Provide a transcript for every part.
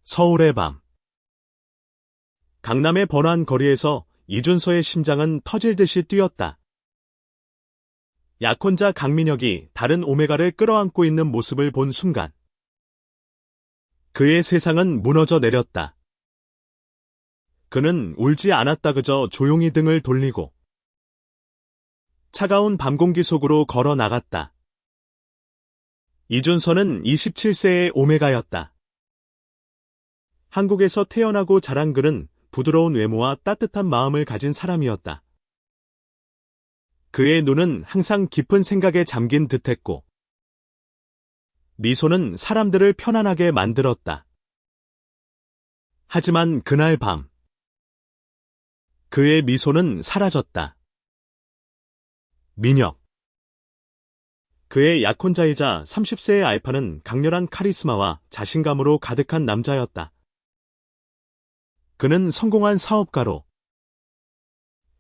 서울의 밤. 강남의 번화한 거리에서 이준서의 심장은 터질 듯이 뛰었다. 약혼자 강민혁이 다른 오메가를 끌어안고 있는 모습을 본 순간 그의 세상은 무너져 내렸다. 그는 울지 않았다. 그저 조용히 등을 돌리고 차가운 밤 공기 속으로 걸어 나갔다. 이준서는 27세의 오메가였다. 한국에서 태어나고 자란 그는 부드러운 외모와 따뜻한 마음을 가진 사람이었다. 그의 눈은 항상 깊은 생각에 잠긴 듯했고 미소는 사람들을 편안하게 만들었다. 하지만 그날 밤 그의 미소는 사라졌다. 민혁. 그의 약혼자이자 30세의 알파는 강렬한 카리스마와 자신감으로 가득한 남자였다. 그는 성공한 사업가로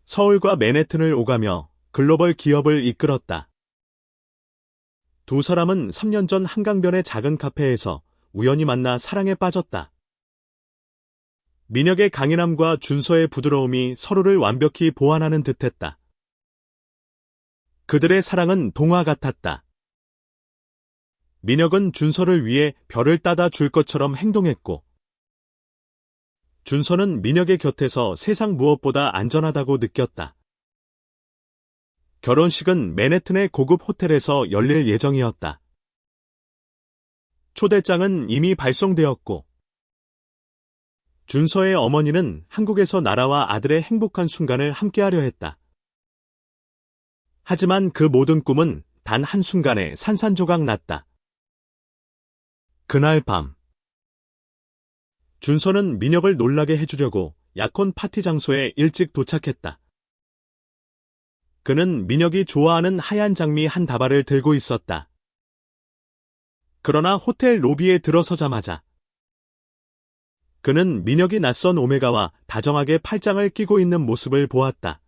서울과 맨해튼을 오가며 글로벌 기업을 이끌었다. 두 사람은 3년 전 한강변의 작은 카페에서 우연히 만나 사랑에 빠졌다. 민혁의 강인함과 준서의 부드러움이 서로를 완벽히 보완하는 듯했다. 그들의 사랑은 동화 같았다. 민혁은 준서를 위해 별을 따다 줄 것처럼 행동했고 준서는 민혁의 곁에서 세상 무엇보다 안전하다고 느꼈다. 결혼식은 맨해튼의 고급 호텔에서 열릴 예정이었다. 초대장은 이미 발송되었고 준서의 어머니는 한국에서 나라와 아들의 행복한 순간을 함께하려 했다. 하지만 그 모든 꿈은 단 한순간에 산산조각 났다. 그날 밤 준서는 민혁을 놀라게 해주려고 약혼 파티 장소에 일찍 도착했다. 그는 민혁이 좋아하는 하얀 장미 한 다발을 들고 있었다. 그러나 호텔 로비에 들어서자마자 그는 민혁이 낯선 오메가와 다정하게 팔짱을 끼고 있는 모습을 보았다.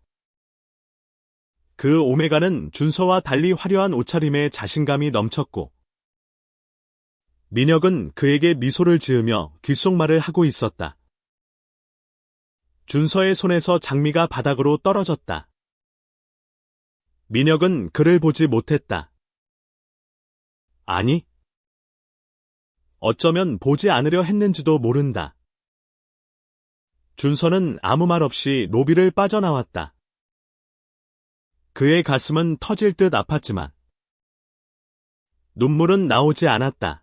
그 오메가는 준서와 달리 화려한 옷차림에 자신감이 넘쳤고 민혁은 그에게 미소를 지으며 귓속말을 하고 있었다. 준서의 손에서 장미가 바닥으로 떨어졌다. 민혁은 그를 보지 못했다. 아니, 어쩌면 보지 않으려 했는지도 모른다. 준서는 아무 말 없이 로비를 빠져나왔다. 그의 가슴은 터질 듯 아팠지만 눈물은 나오지 않았다.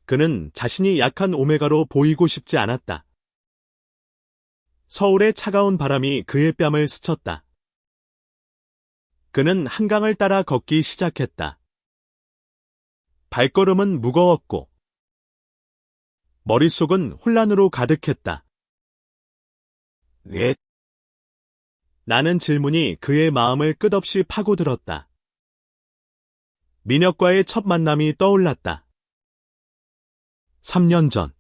그는 자신이 약한 오메가로 보이고 싶지 않았다. 서울의 차가운 바람이 그의 뺨을 스쳤다. 그는 한강을 따라 걷기 시작했다. 발걸음은 무거웠고 머릿속은 혼란으로 가득했다. 왜? 라는 질문이 그의 마음을 끝없이 파고들었다. 민혁과의 첫 만남이 떠올랐다. 3년 전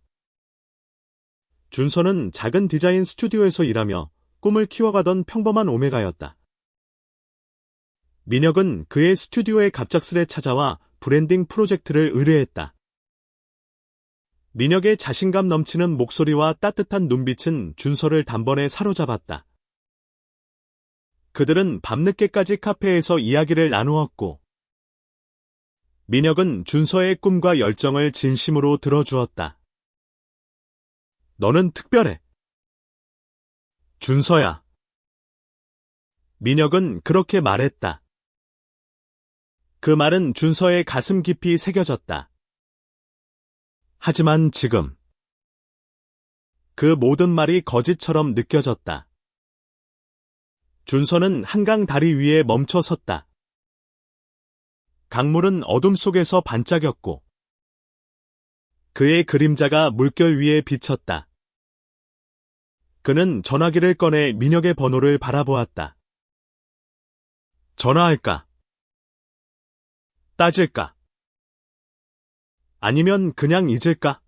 준서는 작은 디자인 스튜디오에서 일하며 꿈을 키워가던 평범한 오메가였다. 민혁은 그의 스튜디오에 갑작스레 찾아와 브랜딩 프로젝트를 의뢰했다. 민혁의 자신감 넘치는 목소리와 따뜻한 눈빛은 준서를 단번에 사로잡았다. 그들은 밤늦게까지 카페에서 이야기를 나누었고 민혁은 준서의 꿈과 열정을 진심으로 들어주었다. 너는 특별해. 준서야. 민혁은 그렇게 말했다. 그 말은 준서의 가슴 깊이 새겨졌다. 하지만 지금 그 모든 말이 거짓처럼 느껴졌다. 준서는 한강 다리 위에 멈춰 섰다. 강물은 어둠 속에서 반짝였고 그의 그림자가 물결 위에 비쳤다. 그는 전화기를 꺼내 민혁의 번호를 바라보았다. 전화할까? 따질까? 아니면 그냥 잊을까?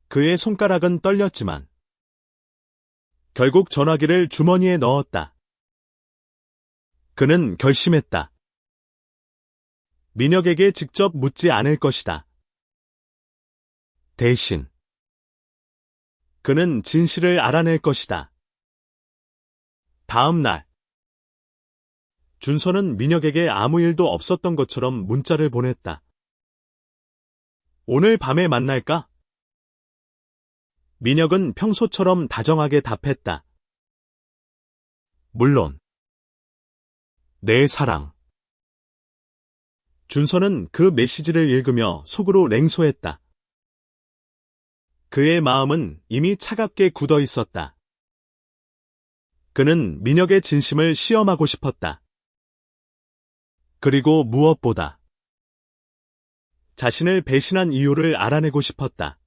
그의 손가락은 떨렸지만 결국 전화기를 주머니에 넣었다. 그는 결심했다. 민혁에게 직접 묻지 않을 것이다. 대신 그는 진실을 알아낼 것이다. 다음 날 준서는 민혁에게 아무 일도 없었던 것처럼 문자를 보냈다. 오늘 밤에 만날까? 민혁은 평소처럼 다정하게 답했다. 물론. 내 사랑. 준서는 그 메시지를 읽으며 속으로 냉소했다. 그의 마음은 이미 차갑게 굳어 있었다. 그는 민혁의 진심을 시험하고 싶었다. 그리고 무엇보다 자신을 배신한 이유를 알아내고 싶었다.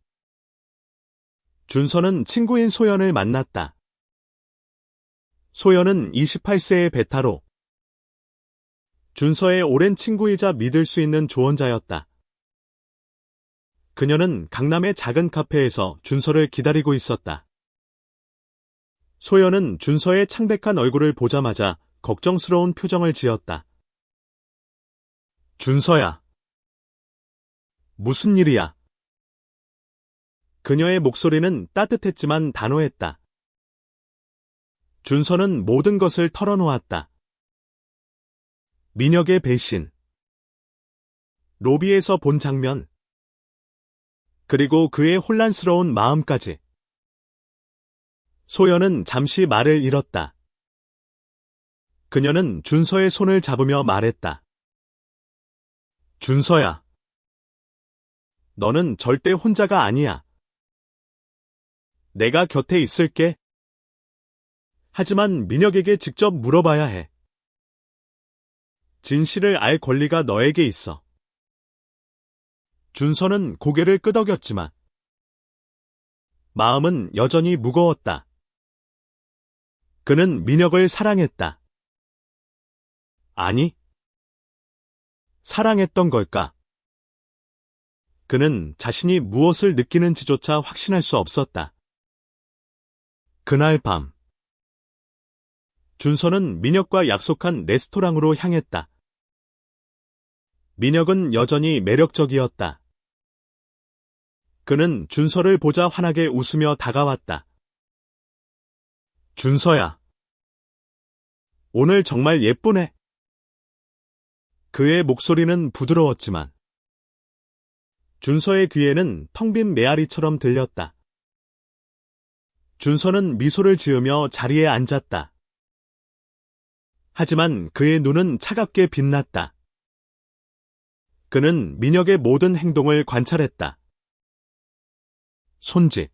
준서는 친구인 소연을 만났다. 소연은 28세의 베타로 준서의 오랜 친구이자 믿을 수 있는 조언자였다. 그녀는 강남의 작은 카페에서 준서를 기다리고 있었다. 소연은 준서의 창백한 얼굴을 보자마자 걱정스러운 표정을 지었다. 준서야. 무슨 일이야? 그녀의 목소리는 따뜻했지만 단호했다. 준서는 모든 것을 털어놓았다. 민혁의 배신, 로비에서 본 장면, 그리고 그의 혼란스러운 마음까지. 소연은 잠시 말을 잃었다. 그녀는 준서의 손을 잡으며 말했다. 준서야. 너는 절대 혼자가 아니야. 내가 곁에 있을게. 하지만 민혁에게 직접 물어봐야 해. 진실을 알 권리가 너에게 있어. 준서는 고개를 끄덕였지만 마음은 여전히 무거웠다. 그는 민혁을 사랑했다. 아니, 사랑했던 걸까? 그는 자신이 무엇을 느끼는지조차 확신할 수 없었다. 그날 밤, 준서는 민혁과 약속한 레스토랑으로 향했다. 민혁은 여전히 매력적이었다. 그는 준서를 보자 환하게 웃으며 다가왔다. 준서야. 오늘 정말 예쁘네. 그의 목소리는 부드러웠지만 준서의 귀에는 텅 빈 메아리처럼 들렸다. 준서는 미소를 지으며 자리에 앉았다. 하지만 그의 눈은 차갑게 빛났다. 그는 민혁의 모든 행동을 관찰했다. 손짓,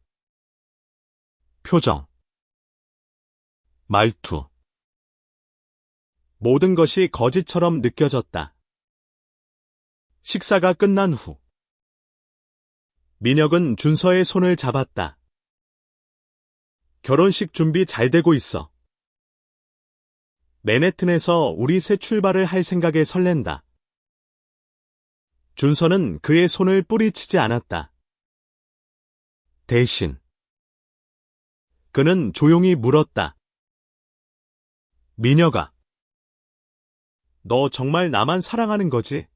표정, 말투. 모든 것이 거짓처럼 느껴졌다. 식사가 끝난 후 민혁은 준서의 손을 잡았다. 결혼식 준비 잘 되고 있어. 맨해튼에서 우리 새 출발을 할 생각에 설렌다. 준서는 그의 손을 뿌리치지 않았다. 대신 그는 조용히 물었다. 민혁아, 너 정말 나만 사랑하는 거지?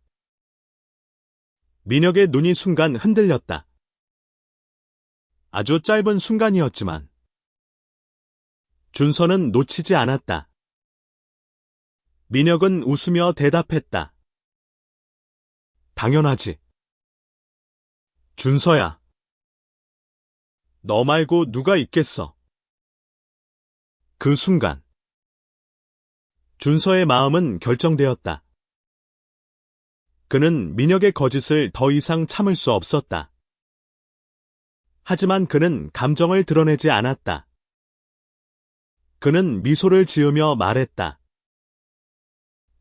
민혁의 눈이 순간 흔들렸다. 아주 짧은 순간이었지만 준서는 놓치지 않았다. 민혁은 웃으며 대답했다. 당연하지. 준서야. 너 말고 누가 있겠어. 그 순간 준서의 마음은 결정되었다. 그는 민혁의 거짓을 더 이상 참을 수 없었다. 하지만 그는 감정을 드러내지 않았다. 그는 미소를 지으며 말했다.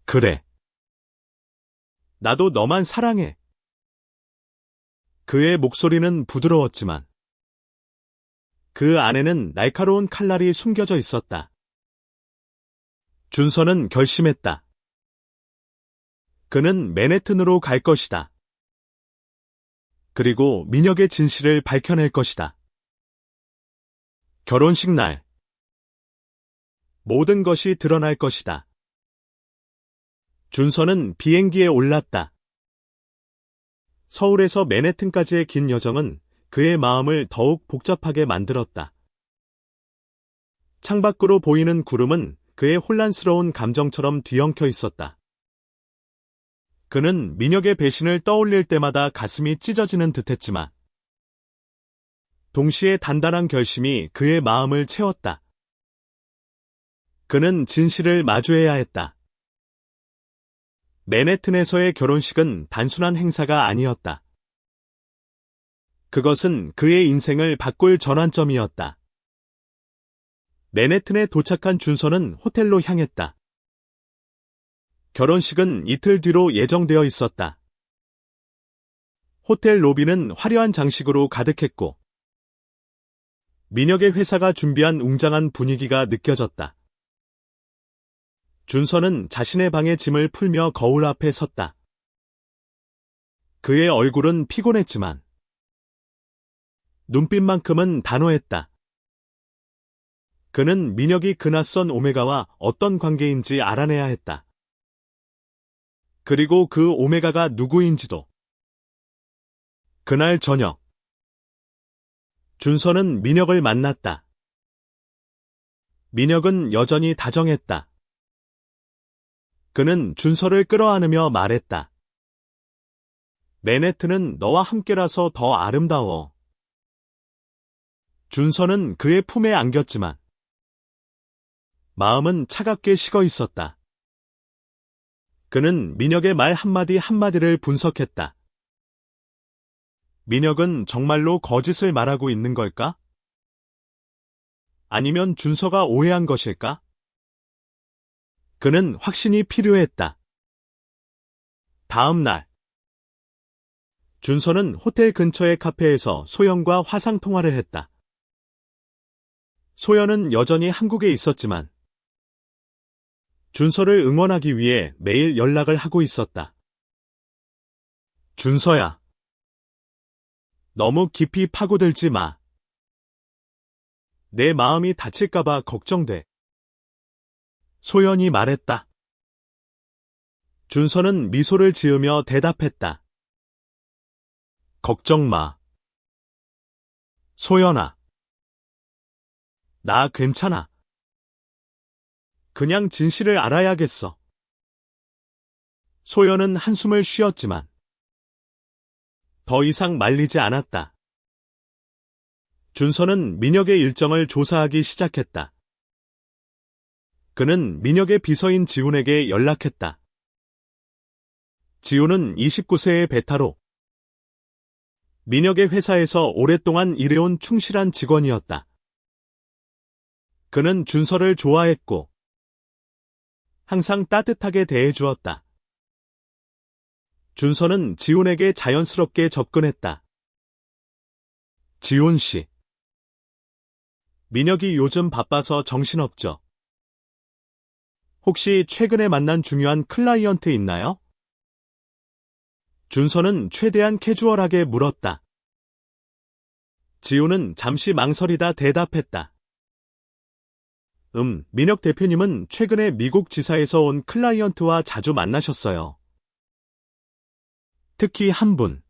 그래. 나도 너만 사랑해. 그의 목소리는 부드러웠지만 그 안에는 날카로운 칼날이 숨겨져 있었다. 준서는 결심했다. 그는 맨해튼으로 갈 것이다. 그리고 민혁의 진실을 밝혀낼 것이다. 결혼식 날 모든 것이 드러날 것이다. 준서는 비행기에 올랐다. 서울에서 맨해튼까지의 긴 여정은 그의 마음을 더욱 복잡하게 만들었다. 창밖으로 보이는 구름은 그의 혼란스러운 감정처럼 뒤엉켜 있었다. 그는 민혁의 배신을 떠올릴 때마다 가슴이 찢어지는 듯했지만 동시에 단단한 결심이 그의 마음을 채웠다. 그는 진실을 마주해야 했다. 맨해튼에서의 결혼식은 단순한 행사가 아니었다. 그것은 그의 인생을 바꿀 전환점이었다. 맨해튼에 도착한 준서는 호텔로 향했다. 결혼식은 이틀 뒤로 예정되어 있었다. 호텔 로비는 화려한 장식으로 가득했고 민혁의 회사가 준비한 웅장한 분위기가 느껴졌다. 준서는 자신의 방의 짐을 풀며 거울 앞에 섰다. 그의 얼굴은 피곤했지만 눈빛만큼은 단호했다. 그는 민혁이 그 낯선 오메가와 어떤 관계인지 알아내야 했다. 그리고 그 오메가가 누구인지도. 그날 저녁, 준서는 민혁을 만났다. 민혁은 여전히 다정했다. 그는 준서를 끌어안으며 말했다. 맨해튼은 너와 함께라서 더 아름다워. 준서는 그의 품에 안겼지만 마음은 차갑게 식어 있었다. 그는 민혁의 말 한마디 한마디를 분석했다. 민혁은 정말로 거짓을 말하고 있는 걸까? 아니면 준서가 오해한 것일까? 그는 확신이 필요했다. 다음 날, 준서는 호텔 근처의 카페에서 소연과 화상 통화를 했다. 소연은 여전히 한국에 있었지만 준서를 응원하기 위해 매일 연락을 하고 있었다. 준서야, 너무 깊이 파고들지 마. 내 마음이 다칠까봐 걱정돼. 소연이 말했다. 준서는 미소를 지으며 대답했다. 걱정 마. 소연아. 나 괜찮아. 그냥 진실을 알아야겠어. 소연은 한숨을 쉬었지만 더 이상 말리지 않았다. 준서는 민혁의 일정을 조사하기 시작했다. 그는 민혁의 비서인 지훈에게 연락했다. 지훈은 29세의 베타로 민혁의 회사에서 오랫동안 일해온 충실한 직원이었다. 그는 준서를 좋아했고 항상 따뜻하게 대해주었다. 준서는 지훈에게 자연스럽게 접근했다. 지훈 씨. 민혁이 요즘 바빠서 정신없죠. 혹시 최근에 만난 중요한 클라이언트 있나요? 준서는 최대한 캐주얼하게 물었다. 지훈은 잠시 망설이다 대답했다. 민혁 대표님은 최근에 미국 지사에서 온 클라이언트와 자주 만나셨어요. 특히 한 분.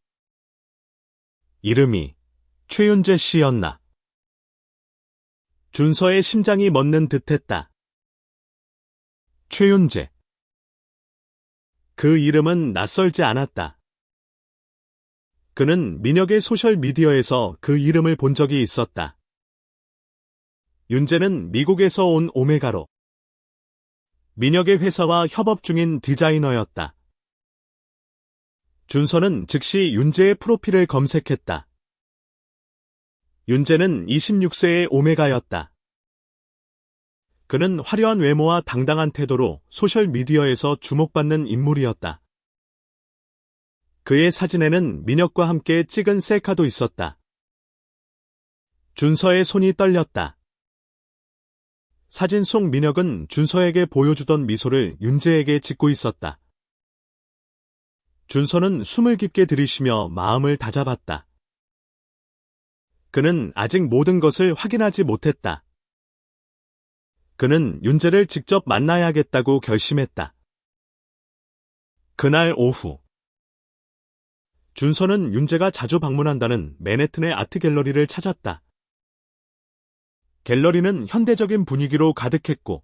이름이 최윤재 씨였나. 준서의 심장이 멎는 듯했다. 최윤재. 그 이름은 낯설지 않았다. 그는 민혁의 소셜미디어에서 그 이름을 본 적이 있었다. 윤재는 미국에서 온 오메가로 민혁의 회사와 협업 중인 디자이너였다. 준서는 즉시 윤재의 프로필을 검색했다. 윤재는 26세의 오메가였다. 그는 화려한 외모와 당당한 태도로 소셜미디어에서 주목받는 인물이었다. 그의 사진에는 민혁과 함께 찍은 셀카도 있었다. 준서의 손이 떨렸다. 사진 속 민혁은 준서에게 보여주던 미소를 윤재에게 짓고 있었다. 준서는 숨을 깊게 들이쉬며 마음을 다잡았다. 그는 아직 모든 것을 확인하지 못했다. 그는 윤재를 직접 만나야겠다고 결심했다. 그날 오후 준서는 윤재가 자주 방문한다는 맨해튼의 아트 갤러리를 찾았다. 갤러리는 현대적인 분위기로 가득했고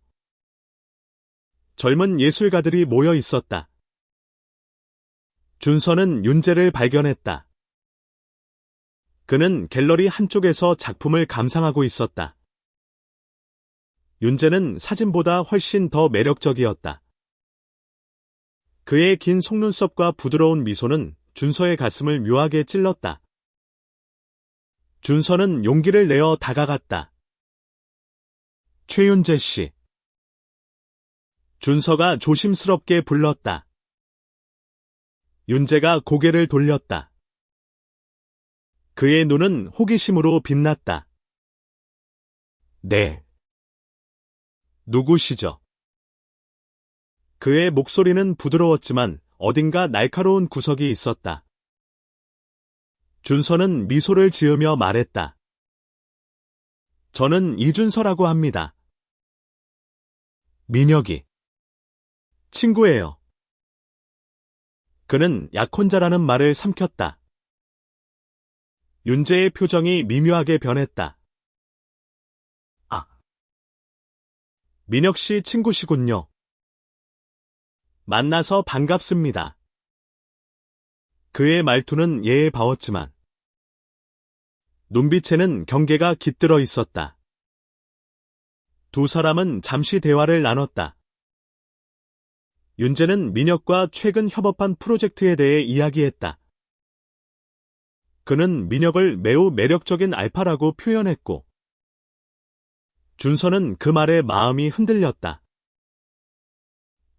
젊은 예술가들이 모여 있었다. 준서는 윤재를 발견했다. 그는 갤러리 한쪽에서 작품을 감상하고 있었다. 윤재는 사진보다 훨씬 더 매력적이었다. 그의 긴 속눈썹과 부드러운 미소는 준서의 가슴을 묘하게 찔렀다. 준서는 용기를 내어 다가갔다. 최윤재 씨. 준서가 조심스럽게 불렀다. 윤재가 고개를 돌렸다. 그의 눈은 호기심으로 빛났다. 네. 누구시죠? 그의 목소리는 부드러웠지만 어딘가 날카로운 구석이 있었다. 준서는 미소를 지으며 말했다. 저는 이준서라고 합니다. 민혁이. 친구예요. 그는 약혼자라는 말을 삼켰다. 윤재의 표정이 미묘하게 변했다. 아. 민혁 씨 친구시군요. 만나서 반갑습니다. 그의 말투는 예에 바웠지만 눈빛에는 경계가 깃들어 있었다. 두 사람은 잠시 대화를 나눴다. 윤재는 민혁과 최근 협업한 프로젝트에 대해 이야기했다. 그는 민혁을 매우 매력적인 알파라고 표현했고 준서는 그 말에 마음이 흔들렸다.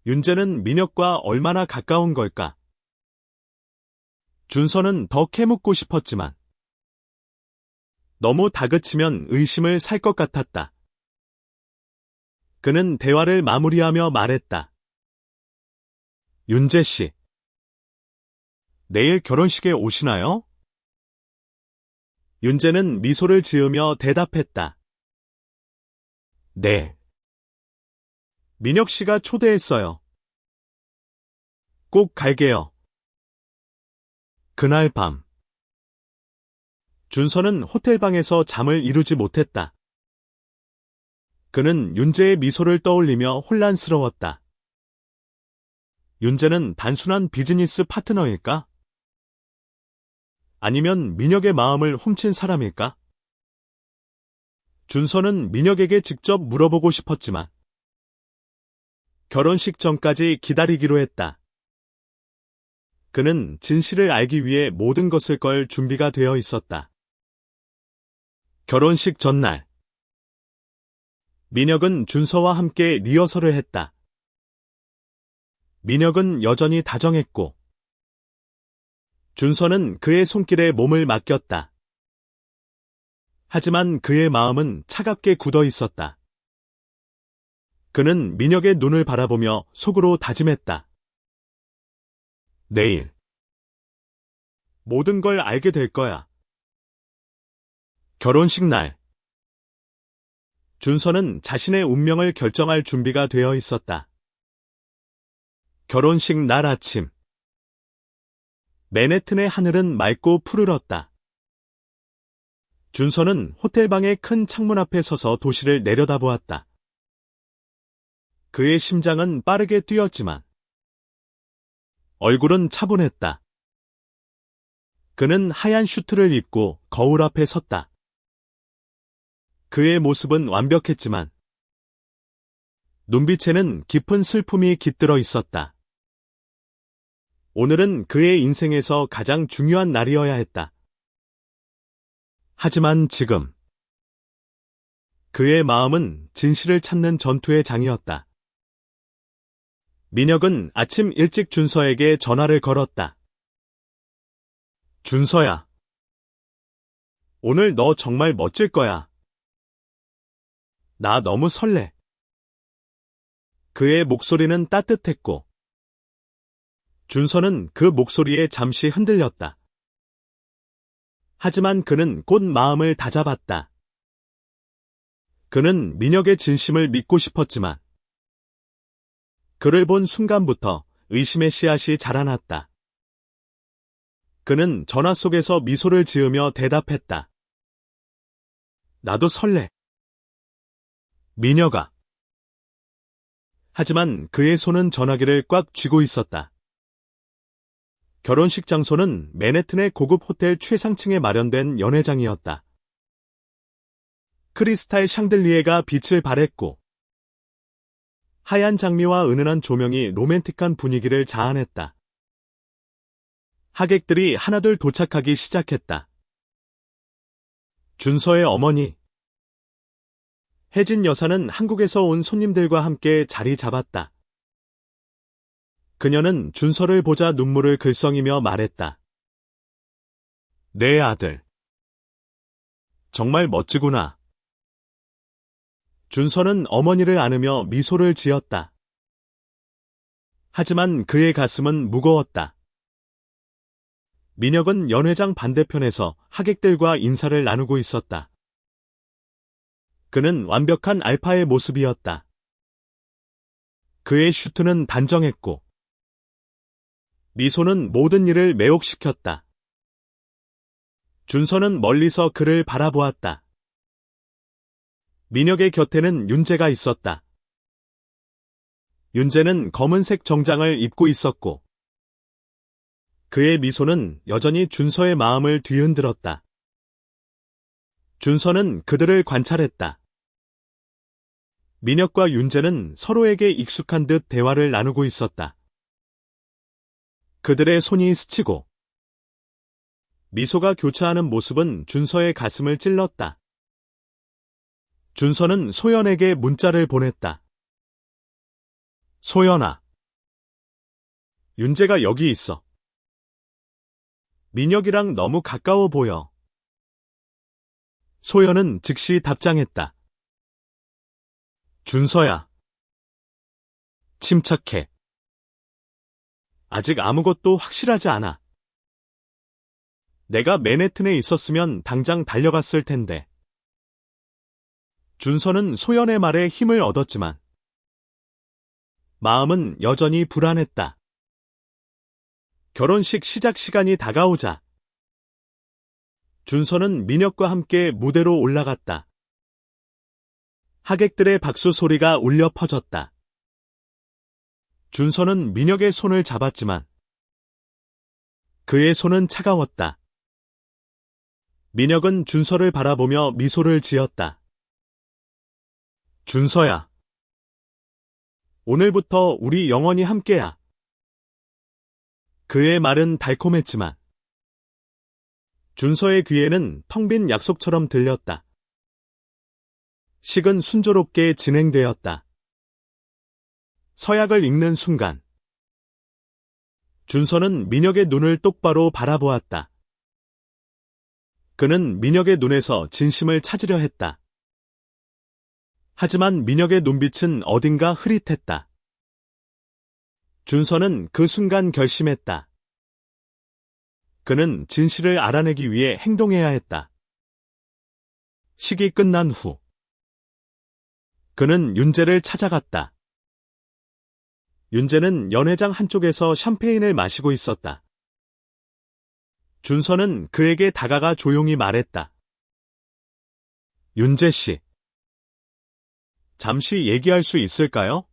윤재는 민혁과 얼마나 가까운 걸까? 준서는 더 캐묻고 싶었지만 너무 다그치면 의심을 살 것 같았다. 그는 대화를 마무리하며 말했다. 윤재 씨, 내일 결혼식에 오시나요? 윤재는 미소를 지으며 대답했다. 네. 민혁 씨가 초대했어요. 꼭 갈게요. 그날 밤. 준서는 호텔방에서 잠을 이루지 못했다. 그는 윤재의 미소를 떠올리며 혼란스러웠다. 윤재는 단순한 비즈니스 파트너일까? 아니면 민혁의 마음을 훔친 사람일까? 준서는 민혁에게 직접 물어보고 싶었지만 결혼식 전까지 기다리기로 했다. 그는 진실을 알기 위해 모든 것을 걸 준비가 되어 있었다. 결혼식 전날. 민혁은 준서와 함께 리허설을 했다. 민혁은 여전히 다정했고 준서는 그의 손길에 몸을 맡겼다. 하지만 그의 마음은 차갑게 굳어 있었다. 그는 민혁의 눈을 바라보며 속으로 다짐했다. 내일 모든 걸 알게 될 거야. 결혼식 날. 준서는 자신의 운명을 결정할 준비가 되어 있었다. 결혼식 날 아침. 맨해튼의 하늘은 맑고 푸르렀다. 준서는 호텔방의 큰 창문 앞에 서서 도시를 내려다보았다. 그의 심장은 빠르게 뛰었지만 얼굴은 차분했다. 그는 하얀 슈트를 입고 거울 앞에 섰다. 그의 모습은 완벽했지만 눈빛에는 깊은 슬픔이 깃들어 있었다. 오늘은 그의 인생에서 가장 중요한 날이어야 했다. 하지만 지금 그의 마음은 진실을 찾는 전투의 장이었다. 민혁은 아침 일찍 준서에게 전화를 걸었다. 준서야. 오늘 너 정말 멋질 거야. 나 너무 설레. 그의 목소리는 따뜻했고 준서는 그 목소리에 잠시 흔들렸다. 하지만 그는 곧 마음을 다잡았다. 그는 민혁의 진심을 믿고 싶었지만 그를 본 순간부터 의심의 씨앗이 자라났다. 그는 전화 속에서 미소를 지으며 대답했다. 나도 설레. 미녀가. 하지만 그의 손은 전화기를 꽉 쥐고 있었다. 결혼식 장소는 맨해튼의 고급 호텔 최상층에 마련된 연회장이었다. 크리스탈 샹들리에가 빛을 발했고 하얀 장미와 은은한 조명이 로맨틱한 분위기를 자아냈다. 하객들이 하나둘 도착하기 시작했다. 준서의 어머니 혜진 여사는 한국에서 온 손님들과 함께 자리 잡았다. 그녀는 준서를 보자 눈물을 글썽이며 말했다. 내 아들. 정말 멋지구나. 준서는 어머니를 안으며 미소를 지었다. 하지만 그의 가슴은 무거웠다. 민혁은 연회장 반대편에서 하객들과 인사를 나누고 있었다. 그는 완벽한 알파의 모습이었다. 그의 슈트는 단정했고 미소는 모든 일을 매혹시켰다. 준서는 멀리서 그를 바라보았다. 민혁의 곁에는 윤재가 있었다. 윤재는 검은색 정장을 입고 있었고 그의 미소는 여전히 준서의 마음을 뒤흔들었다. 준서는 그들을 관찰했다. 민혁과 윤재는 서로에게 익숙한 듯 대화를 나누고 있었다. 그들의 손이 스치고 미소가 교차하는 모습은 준서의 가슴을 찔렀다. 준서는 소연에게 문자를 보냈다. 소연아. 윤재가 여기 있어. 민혁이랑 너무 가까워 보여. 소연은 즉시 답장했다. 준서야. 침착해. 아직 아무것도 확실하지 않아. 내가 맨해튼에 있었으면 당장 달려갔을 텐데. 준서는 소연의 말에 힘을 얻었지만 마음은 여전히 불안했다. 결혼식 시작 시간이 다가오자 준서는 민혁과 함께 무대로 올라갔다. 하객들의 박수 소리가 울려 퍼졌다. 준서는 민혁의 손을 잡았지만 그의 손은 차가웠다. 민혁은 준서를 바라보며 미소를 지었다. 준서야. 오늘부터 우리 영원히 함께야. 그의 말은 달콤했지만 준서의 귀에는 텅 빈 약속처럼 들렸다. 식은 순조롭게 진행되었다. 서약을 읽는 순간 준서는 민혁의 눈을 똑바로 바라보았다. 그는 민혁의 눈에서 진심을 찾으려 했다. 하지만 민혁의 눈빛은 어딘가 흐릿했다. 준서는 그 순간 결심했다. 그는 진실을 알아내기 위해 행동해야 했다. 식이 끝난 후 그는 윤재를 찾아갔다. 윤재는 연회장 한쪽에서 샴페인을 마시고 있었다. 준서는 그에게 다가가 조용히 말했다. 윤재 씨. 잠시 얘기할 수 있을까요?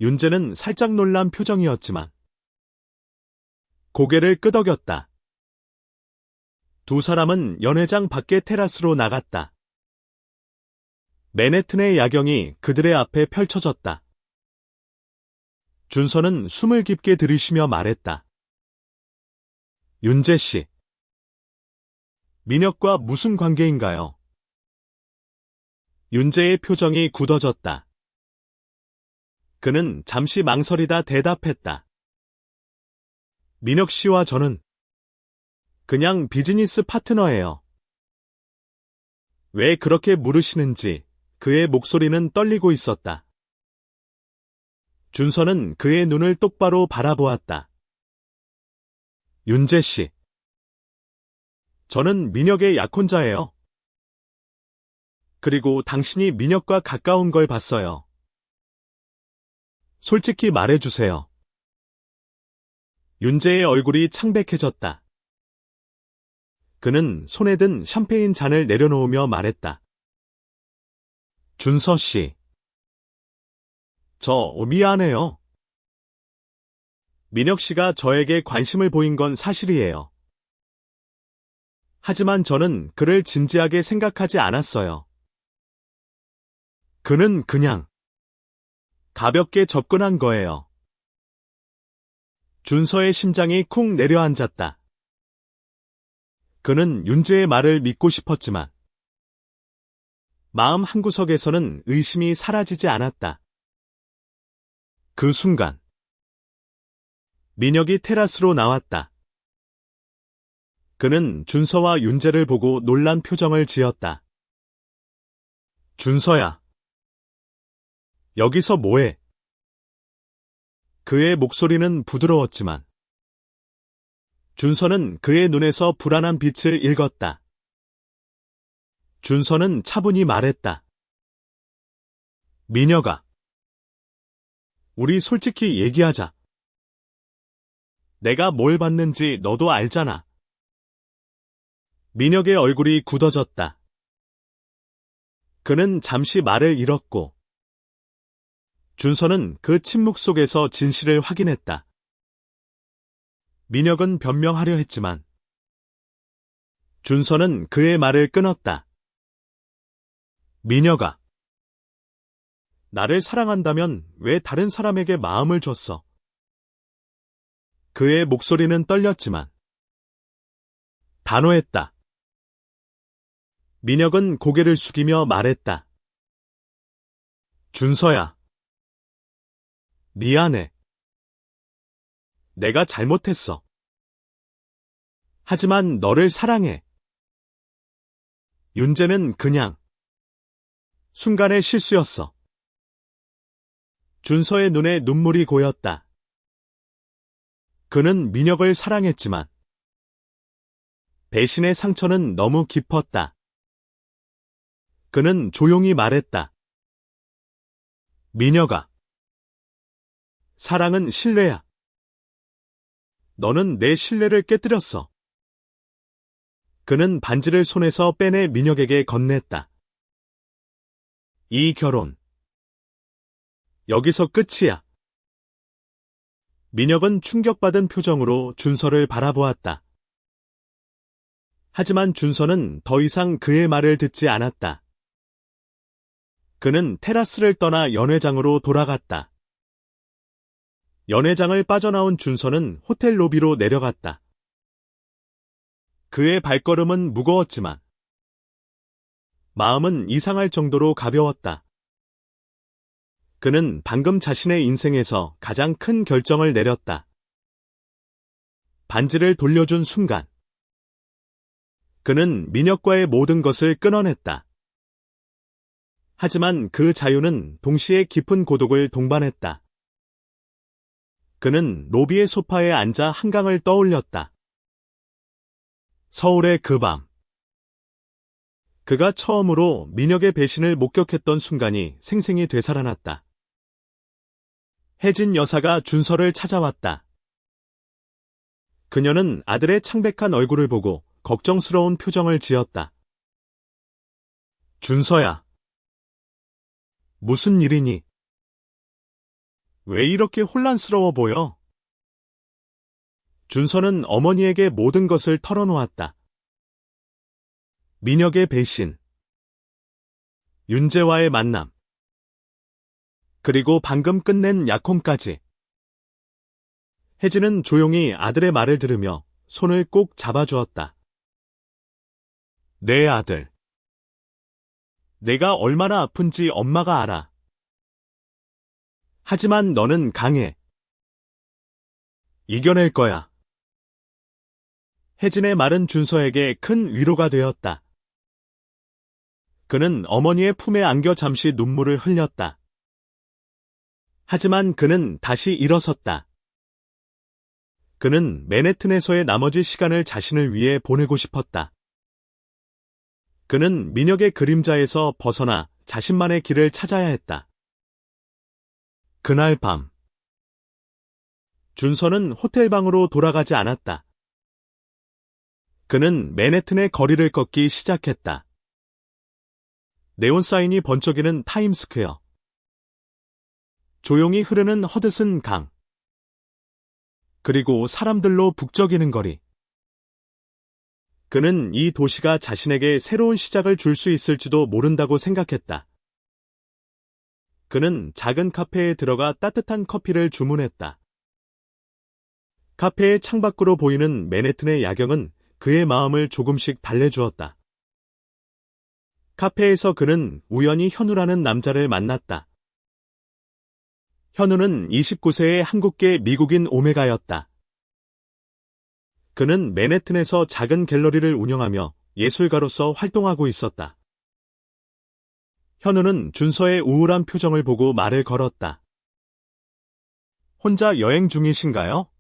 윤재는 살짝 놀란 표정이었지만 고개를 끄덕였다. 두 사람은 연회장 밖의 테라스로 나갔다. 맨해튼의 야경이 그들의 앞에 펼쳐졌다. 준서는 숨을 깊게 들이쉬며 말했다. 윤재 씨. 민혁과 무슨 관계인가요? 윤재의 표정이 굳어졌다. 그는 잠시 망설이다 대답했다. 민혁 씨와 저는 그냥 비즈니스 파트너예요. 왜 그렇게 물으시는지 그의 목소리는 떨리고 있었다. 준서는 그의 눈을 똑바로 바라보았다. 윤재 씨. 저는 민혁의 약혼자예요. 그리고 당신이 민혁과 가까운 걸 봤어요. 솔직히 말해주세요. 윤재의 얼굴이 창백해졌다. 그는 손에 든 샴페인 잔을 내려놓으며 말했다. 준서 씨. 저 미안해요. 민혁 씨가 저에게 관심을 보인 건 사실이에요. 하지만 저는 그를 진지하게 생각하지 않았어요. 그는 그냥 가볍게 접근한 거예요. 준서의 심장이 쿵 내려앉았다. 그는 윤재의 말을 믿고 싶었지만 마음 한구석에서는 의심이 사라지지 않았다. 그 순간 민혁이 테라스로 나왔다. 그는 준서와 윤재를 보고 놀란 표정을 지었다. 준서야. 여기서 뭐해? 그의 목소리는 부드러웠지만 준서는 그의 눈에서 불안한 빛을 읽었다. 준서는 차분히 말했다. 민혁아. 우리 솔직히 얘기하자. 내가 뭘 봤는지 너도 알잖아. 민혁의 얼굴이 굳어졌다. 그는 잠시 말을 잃었고 준서는 그 침묵 속에서 진실을 확인했다. 민혁은 변명하려 했지만 준서는 그의 말을 끊었다. 민혁아. 나를 사랑한다면 왜 다른 사람에게 마음을 줬어? 그의 목소리는 떨렸지만 단호했다. 민혁은 고개를 숙이며 말했다. 준서야. 미안해. 내가 잘못했어. 하지만 너를 사랑해. 윤재는 그냥 순간의 실수였어. 준서의 눈에 눈물이 고였다. 그는 민혁을 사랑했지만 배신의 상처는 너무 깊었다. 그는 조용히 말했다. 민혁아. 사랑은 신뢰야. 너는 내 신뢰를 깨뜨렸어. 그는 반지를 손에서 빼내 민혁에게 건넸다. 이 결혼. 여기서 끝이야. 민혁은 충격받은 표정으로 준서를 바라보았다. 하지만 준서는 더 이상 그의 말을 듣지 않았다. 그는 테라스를 떠나 연회장으로 돌아갔다. 연회장을 빠져나온 준서는 호텔 로비로 내려갔다. 그의 발걸음은 무거웠지만 마음은 이상할 정도로 가벼웠다. 그는 방금 자신의 인생에서 가장 큰 결정을 내렸다. 반지를 돌려준 순간 그는 민혁과의 모든 것을 끊어냈다. 하지만 그 자유는 동시에 깊은 고독을 동반했다. 그는 로비의 소파에 앉아 한강을 떠올렸다. 서울의 그 밤. 그가 처음으로 민혁의 배신을 목격했던 순간이 생생히 되살아났다. 혜진 여사가 준서를 찾아왔다. 그녀는 아들의 창백한 얼굴을 보고 걱정스러운 표정을 지었다. 준서야. 무슨 일이니? 왜 이렇게 혼란스러워 보여? 준서는 어머니에게 모든 것을 털어놓았다. 민혁의 배신, 윤재와의 만남, 그리고 방금 끝낸 약혼까지. 혜진은 조용히 아들의 말을 들으며 손을 꼭 잡아주었다. 내 아들. 내가 얼마나 아픈지 엄마가 알아. 하지만 너는 강해. 이겨낼 거야. 혜진의 말은 준서에게 큰 위로가 되었다. 그는 어머니의 품에 안겨 잠시 눈물을 흘렸다. 하지만 그는 다시 일어섰다. 그는 맨해튼에서의 나머지 시간을 자신을 위해 보내고 싶었다. 그는 민혁의 그림자에서 벗어나 자신만의 길을 찾아야 했다. 그날 밤 준서는 호텔 방으로 돌아가지 않았다. 그는 맨해튼의 거리를 걷기 시작했다. 네온사인이 번쩍이는 타임스퀘어. 조용히 흐르는 허드슨 강. 그리고 사람들로 북적이는 거리. 그는 이 도시가 자신에게 새로운 시작을 줄 수 있을지도 모른다고 생각했다. 그는 작은 카페에 들어가 따뜻한 커피를 주문했다. 카페의 창밖으로 보이는 맨해튼의 야경은 그의 마음을 조금씩 달래주었다. 카페에서 그는 우연히 현우라는 남자를 만났다. 현우는 29세의 한국계 미국인 오메가였다. 그는 맨해튼에서 작은 갤러리를 운영하며 예술가로서 활동하고 있었다. 현우는 준서의 우울한 표정을 보고 말을 걸었다. 혼자 여행 중이신가요?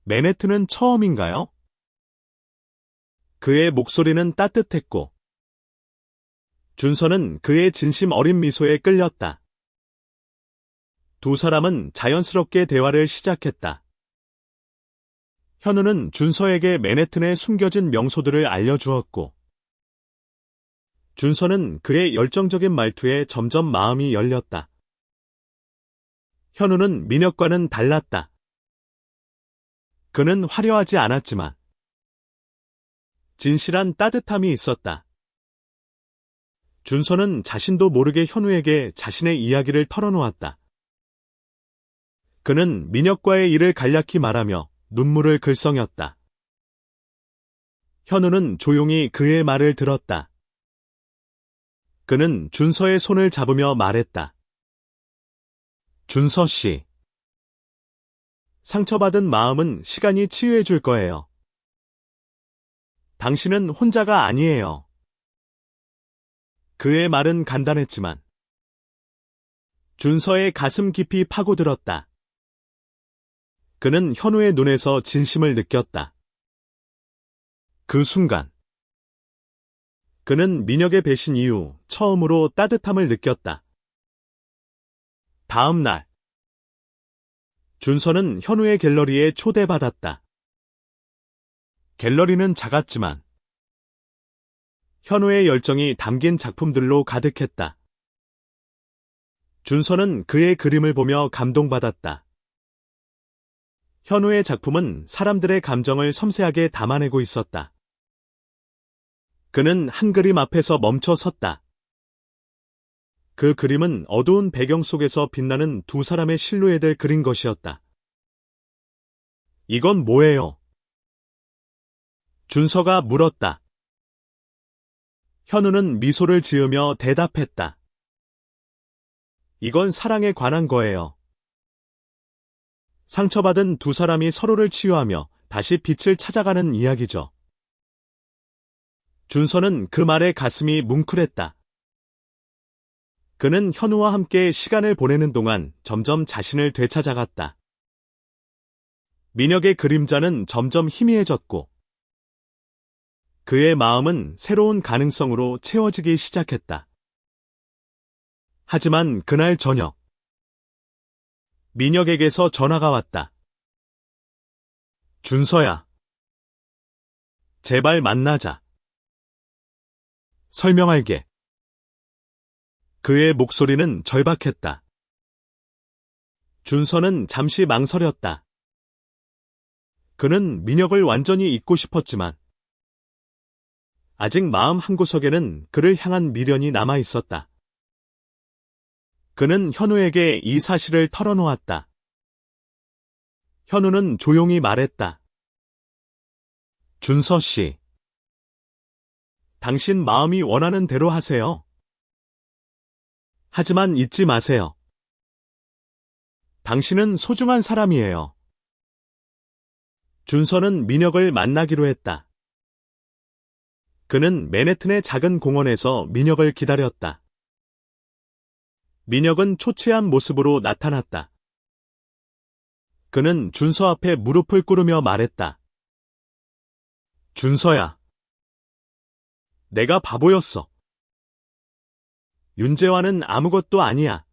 맨해튼은 처음인가요? 그의 목소리는 따뜻했고 준서는 그의 진심 어린 미소에 끌렸다. 두 사람은 자연스럽게 대화를 시작했다. 현우는 준서에게 맨해튼에 숨겨진 명소들을 알려주었고 준서는 그의 열정적인 말투에 점점 마음이 열렸다. 현우는 민혁과는 달랐다. 그는 화려하지 않았지만 진실한 따뜻함이 있었다. 준서는 자신도 모르게 현우에게 자신의 이야기를 털어놓았다. 그는 민혁과의 일을 간략히 말하며 눈물을 글썽였다. 현우는 조용히 그의 말을 들었다. 그는 준서의 손을 잡으며 말했다. 준서 씨. 상처받은 마음은 시간이 치유해 줄 거예요. 당신은 혼자가 아니에요. 그의 말은 간단했지만 준서의 가슴 깊이 파고들었다. 그는 현우의 눈에서 진심을 느꼈다. 그 순간 그는 민혁의 배신 이후 처음으로 따뜻함을 느꼈다. 다음 날 준서는 현우의 갤러리에 초대받았다. 갤러리는 작았지만 현우의 열정이 담긴 작품들로 가득했다. 준서는 그의 그림을 보며 감동받았다. 현우의 작품은 사람들의 감정을 섬세하게 담아내고 있었다. 그는 한 그림 앞에서 멈춰 섰다. 그 그림은 어두운 배경 속에서 빛나는 두 사람의 실루엣을 그린 것이었다. 이건 뭐예요? 준서가 물었다. 현우는 미소를 지으며 대답했다. 이건 사랑에 관한 거예요. 상처받은 두 사람이 서로를 치유하며 다시 빛을 찾아가는 이야기죠. 준서는 그 말에 가슴이 뭉클했다. 그는 현우와 함께 시간을 보내는 동안 점점 자신을 되찾아갔다. 민혁의 그림자는 점점 희미해졌고 그의 마음은 새로운 가능성으로 채워지기 시작했다. 하지만 그날 저녁 민혁에게서 전화가 왔다. 준서야. 제발 만나자. 설명할게. 그의 목소리는 절박했다. 준서는 잠시 망설였다. 그는 민혁을 완전히 잊고 싶었지만 아직 마음 한구석에는 그를 향한 미련이 남아 있었다. 그는 현우에게 이 사실을 털어놓았다. 현우는 조용히 말했다. 준서 씨. 당신 마음이 원하는 대로 하세요. 하지만 잊지 마세요. 당신은 소중한 사람이에요. 준서는 민혁을 만나기로 했다. 그는 맨해튼의 작은 공원에서 민혁을 기다렸다. 민혁은 초췌한 모습으로 나타났다. 그는 준서 앞에 무릎을 꿇으며 말했다. 준서야. 내가 바보였어. 윤재환은 아무것도 아니야.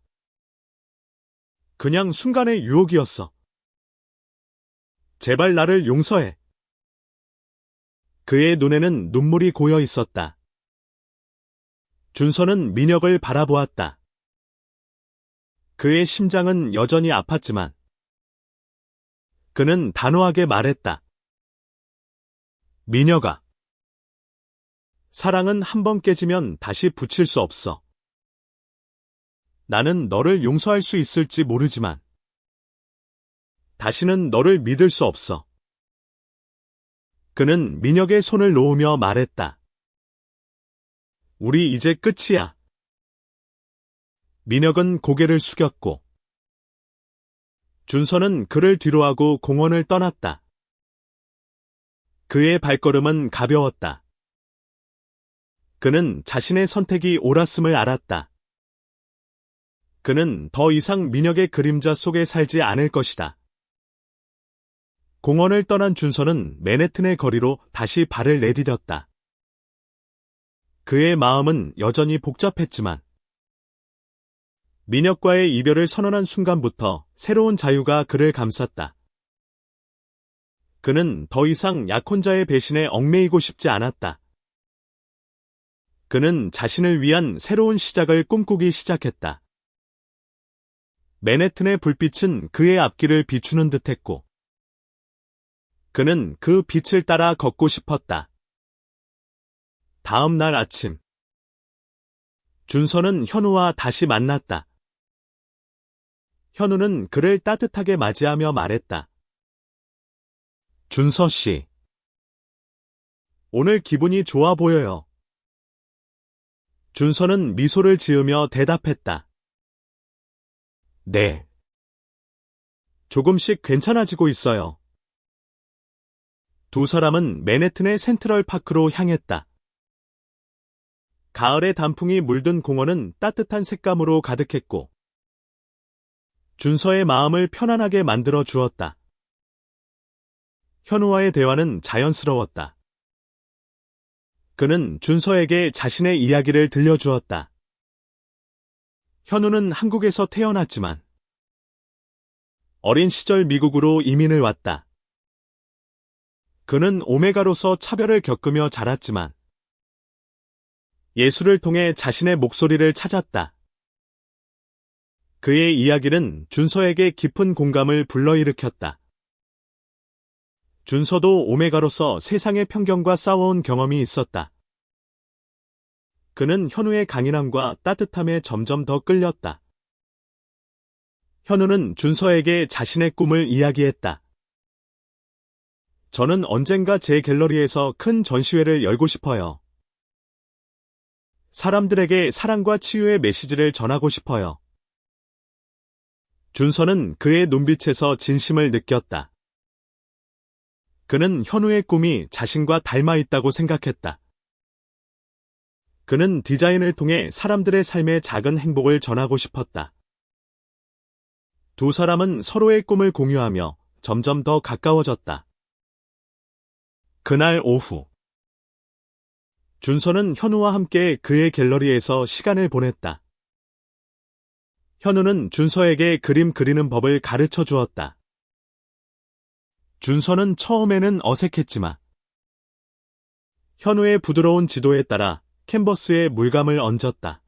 그냥 순간의 유혹이었어. 제발 나를 용서해. 그의 눈에는 눈물이 고여 있었다. 준서는 민혁을 바라보았다. 그의 심장은 여전히 아팠지만 그는 단호하게 말했다. 민혁아, 사랑은 한 번 깨지면 다시 붙일 수 없어. 나는 너를 용서할 수 있을지 모르지만 다시는 너를 믿을 수 없어. 그는 민혁의 손을 놓으며 말했다. 우리 이제 끝이야. 민혁은 고개를 숙였고 준서는 그를 뒤로하고 공원을 떠났다. 그의 발걸음은 가벼웠다. 그는 자신의 선택이 옳았음을 알았다. 그는 더 이상 민혁의 그림자 속에 살지 않을 것이다. 공원을 떠난 준서는 맨해튼의 거리로 다시 발을 내디뎠다. 그의 마음은 여전히 복잡했지만 민혁과의 이별을 선언한 순간부터 새로운 자유가 그를 감쌌다. 그는 더 이상 약혼자의 배신에 얽매이고 싶지 않았다. 그는 자신을 위한 새로운 시작을 꿈꾸기 시작했다. 맨해튼의 불빛은 그의 앞길을 비추는 듯했고 그는 그 빛을 따라 걷고 싶었다. 다음 날 아침 준서는 현우와 다시 만났다. 현우는 그를 따뜻하게 맞이하며 말했다. 준서 씨, 오늘 기분이 좋아 보여요. 준서는 미소를 지으며 대답했다. 네. 조금씩 괜찮아지고 있어요. 두 사람은 맨해튼의 센트럴 파크로 향했다. 가을의 단풍이 물든 공원은 따뜻한 색감으로 가득했고 준서의 마음을 편안하게 만들어 주었다. 현우와의 대화는 자연스러웠다. 그는 준서에게 자신의 이야기를 들려주었다. 현우는 한국에서 태어났지만 어린 시절 미국으로 이민을 왔다. 그는 오메가로서 차별을 겪으며 자랐지만 예술을 통해 자신의 목소리를 찾았다. 그의 이야기는 준서에게 깊은 공감을 불러일으켰다. 준서도 오메가로서 세상의 편견과 싸워온 경험이 있었다. 그는 현우의 강인함과 따뜻함에 점점 더 끌렸다. 현우는 준서에게 자신의 꿈을 이야기했다. 저는 언젠가 제 갤러리에서 큰 전시회를 열고 싶어요. 사람들에게 사랑과 치유의 메시지를 전하고 싶어요. 준서는 그의 눈빛에서 진심을 느꼈다. 그는 현우의 꿈이 자신과 닮아 있다고 생각했다. 그는 디자인을 통해 사람들의 삶의 작은 행복을 전하고 싶었다. 두 사람은 서로의 꿈을 공유하며 점점 더 가까워졌다. 그날 오후 준서는 현우와 함께 그의 갤러리에서 시간을 보냈다. 현우는 준서에게 그림 그리는 법을 가르쳐 주었다. 준서는 처음에는 어색했지만 현우의 부드러운 지도에 따라 캔버스에 물감을 얹었다.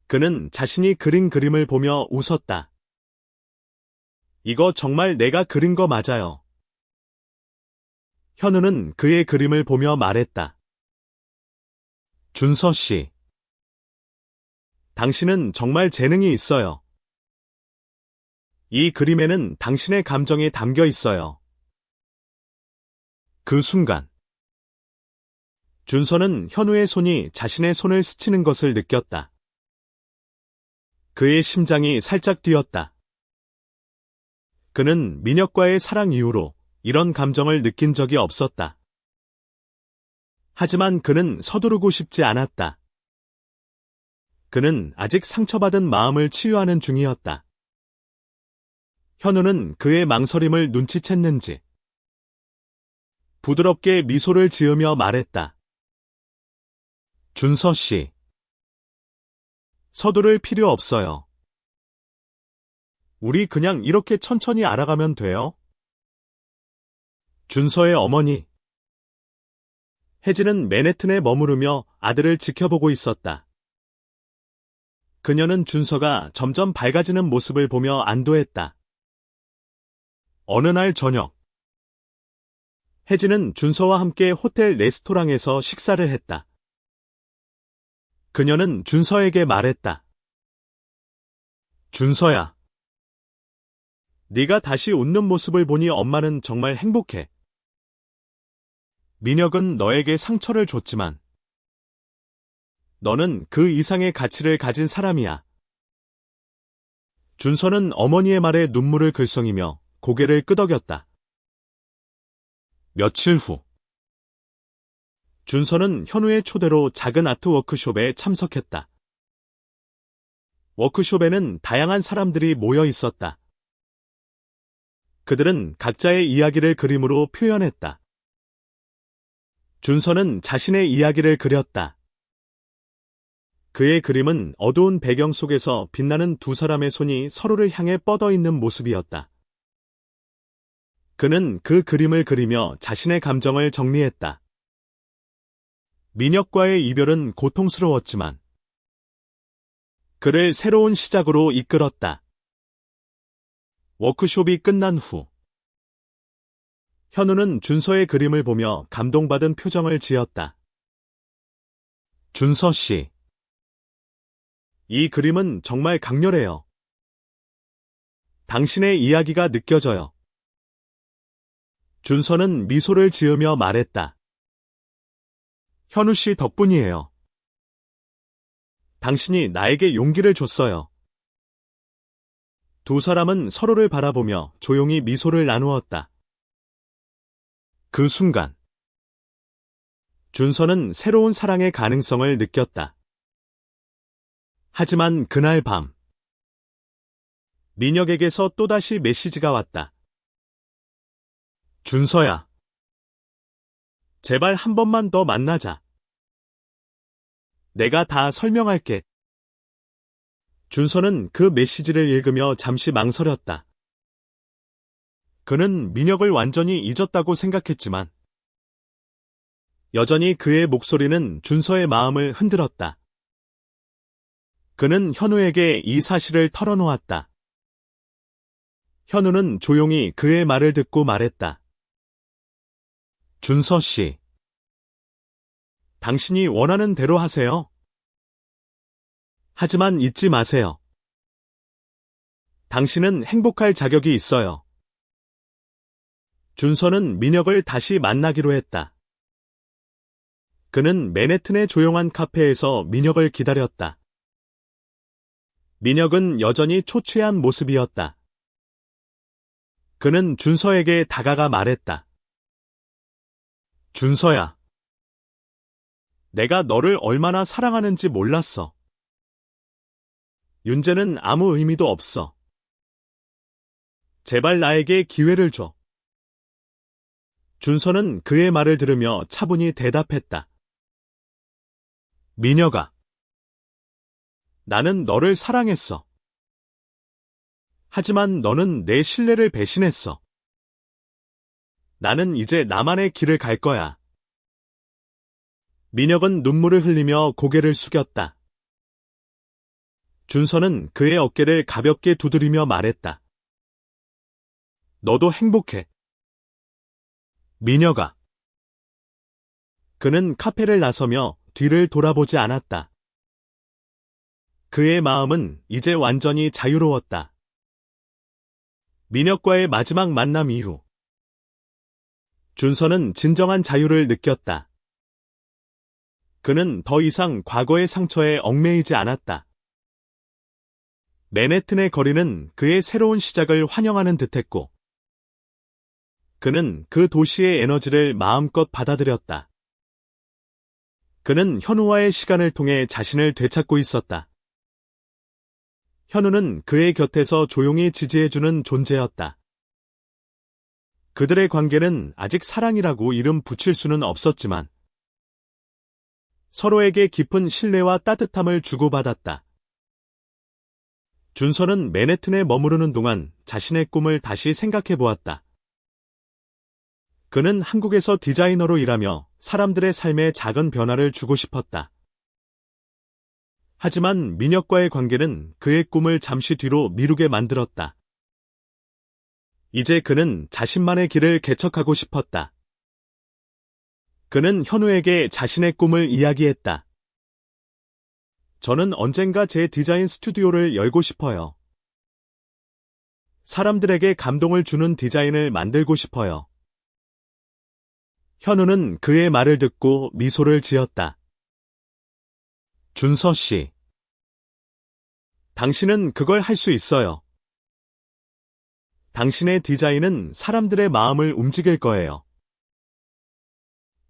그는 자신이 그린 그림을 보며 웃었다. 이거 정말 내가 그린 거 맞아요. 현우는 그의 그림을 보며 말했다. 준서 씨, 당신은 정말 재능이 있어요. 이 그림에는 당신의 감정이 담겨 있어요. 그 순간 준서는 현우의 손이 자신의 손을 스치는 것을 느꼈다. 그의 심장이 살짝 뛰었다. 그는 민혁과의 사랑 이후로 이런 감정을 느낀 적이 없었다. 하지만 그는 서두르고 싶지 않았다. 그는 아직 상처받은 마음을 치유하는 중이었다. 현우는 그의 망설임을 눈치챘는지 부드럽게 미소를 지으며 말했다. 준서 씨, 서두를 필요 없어요. 우리 그냥 이렇게 천천히 알아가면 돼요. 준서의 어머니. 혜진은 맨해튼에 머무르며 아들을 지켜보고 있었다. 그녀는 준서가 점점 밝아지는 모습을 보며 안도했다. 어느 날 저녁, 혜진은 준서와 함께 호텔 레스토랑에서 식사를 했다. 그녀는 준서에게 말했다. 준서야, 네가 다시 웃는 모습을 보니 엄마는 정말 행복해. 민혁은 너에게 상처를 줬지만 너는 그 이상의 가치를 가진 사람이야. 준서는 어머니의 말에 눈물을 글썽이며 고개를 끄덕였다. 며칠 후, 준서는 현우의 초대로 작은 아트 워크숍에 참석했다. 워크숍에는 다양한 사람들이 모여 있었다. 그들은 각자의 이야기를 그림으로 표현했다. 준서는 자신의 이야기를 그렸다. 그의 그림은 어두운 배경 속에서 빛나는 두 사람의 손이 서로를 향해 뻗어 있는 모습이었다. 그는 그 그림을 그리며 자신의 감정을 정리했다. 민혁과의 이별은 고통스러웠지만 그를 새로운 시작으로 이끌었다. 워크숍이 끝난 후 현우는 준서의 그림을 보며 감동받은 표정을 지었다. 준서 씨, 이 그림은 정말 강렬해요. 당신의 이야기가 느껴져요. 준서는 미소를 지으며 말했다. 현우 씨 덕분이에요. 당신이 나에게 용기를 줬어요. 두 사람은 서로를 바라보며 조용히 미소를 나누었다. 그 순간, 준서는 새로운 사랑의 가능성을 느꼈다. 하지만 그날 밤, 민혁에게서 또다시 메시지가 왔다. 준서야, 제발 한 번만 더 만나자. 내가 다 설명할게. 준서는 그 메시지를 읽으며 잠시 망설였다. 그는 민혁을 완전히 잊었다고 생각했지만 여전히 그의 목소리는 준서의 마음을 흔들었다. 그는 현우에게 이 사실을 털어놓았다. 현우는 조용히 그의 말을 듣고 말했다. 준서 씨, 당신이 원하는 대로 하세요. 하지만 잊지 마세요. 당신은 행복할 자격이 있어요. 준서는 민혁을 다시 만나기로 했다. 그는 맨해튼의 조용한 카페에서 민혁을 기다렸다. 민혁은 여전히 초췌한 모습이었다. 그는 준서에게 다가가 말했다. 준서야, 내가 너를 얼마나 사랑하는지 몰랐어. 윤재는 아무 의미도 없어. 제발 나에게 기회를 줘. 준서는 그의 말을 들으며 차분히 대답했다. 민혁아, 나는 너를 사랑했어. 하지만 너는 내 신뢰를 배신했어. 나는 이제 나만의 길을 갈 거야. 민혁은 눈물을 흘리며 고개를 숙였다. 준서는 그의 어깨를 가볍게 두드리며 말했다. 너도 행복해. 민혁아. 그는 카페를 나서며 뒤를 돌아보지 않았다. 그의 마음은 이제 완전히 자유로웠다. 민혁과의 마지막 만남 이후 준서는 진정한 자유를 느꼈다. 그는 더 이상 과거의 상처에 얽매이지 않았다. 맨해튼의 거리는 그의 새로운 시작을 환영하는 듯했고 그는 그 도시의 에너지를 마음껏 받아들였다. 그는 현우와의 시간을 통해 자신을 되찾고 있었다. 현우는 그의 곁에서 조용히 지지해주는 존재였다. 그들의 관계는 아직 사랑이라고 이름 붙일 수는 없었지만 서로에게 깊은 신뢰와 따뜻함을 주고받았다. 준서는 맨해튼에 머무르는 동안 자신의 꿈을 다시 생각해 보았다. 그는 한국에서 디자이너로 일하며 사람들의 삶에 작은 변화를 주고 싶었다. 하지만 민혁과의 관계는 그의 꿈을 잠시 뒤로 미루게 만들었다. 이제 그는 자신만의 길을 개척하고 싶었다. 그는 현우에게 자신의 꿈을 이야기했다. 저는 언젠가 제 디자인 스튜디오를 열고 싶어요. 사람들에게 감동을 주는 디자인을 만들고 싶어요. 현우는 그의 말을 듣고 미소를 지었다. 준서 씨. 당신은 그걸 할 수 있어요. 당신의 디자인은 사람들의 마음을 움직일 거예요.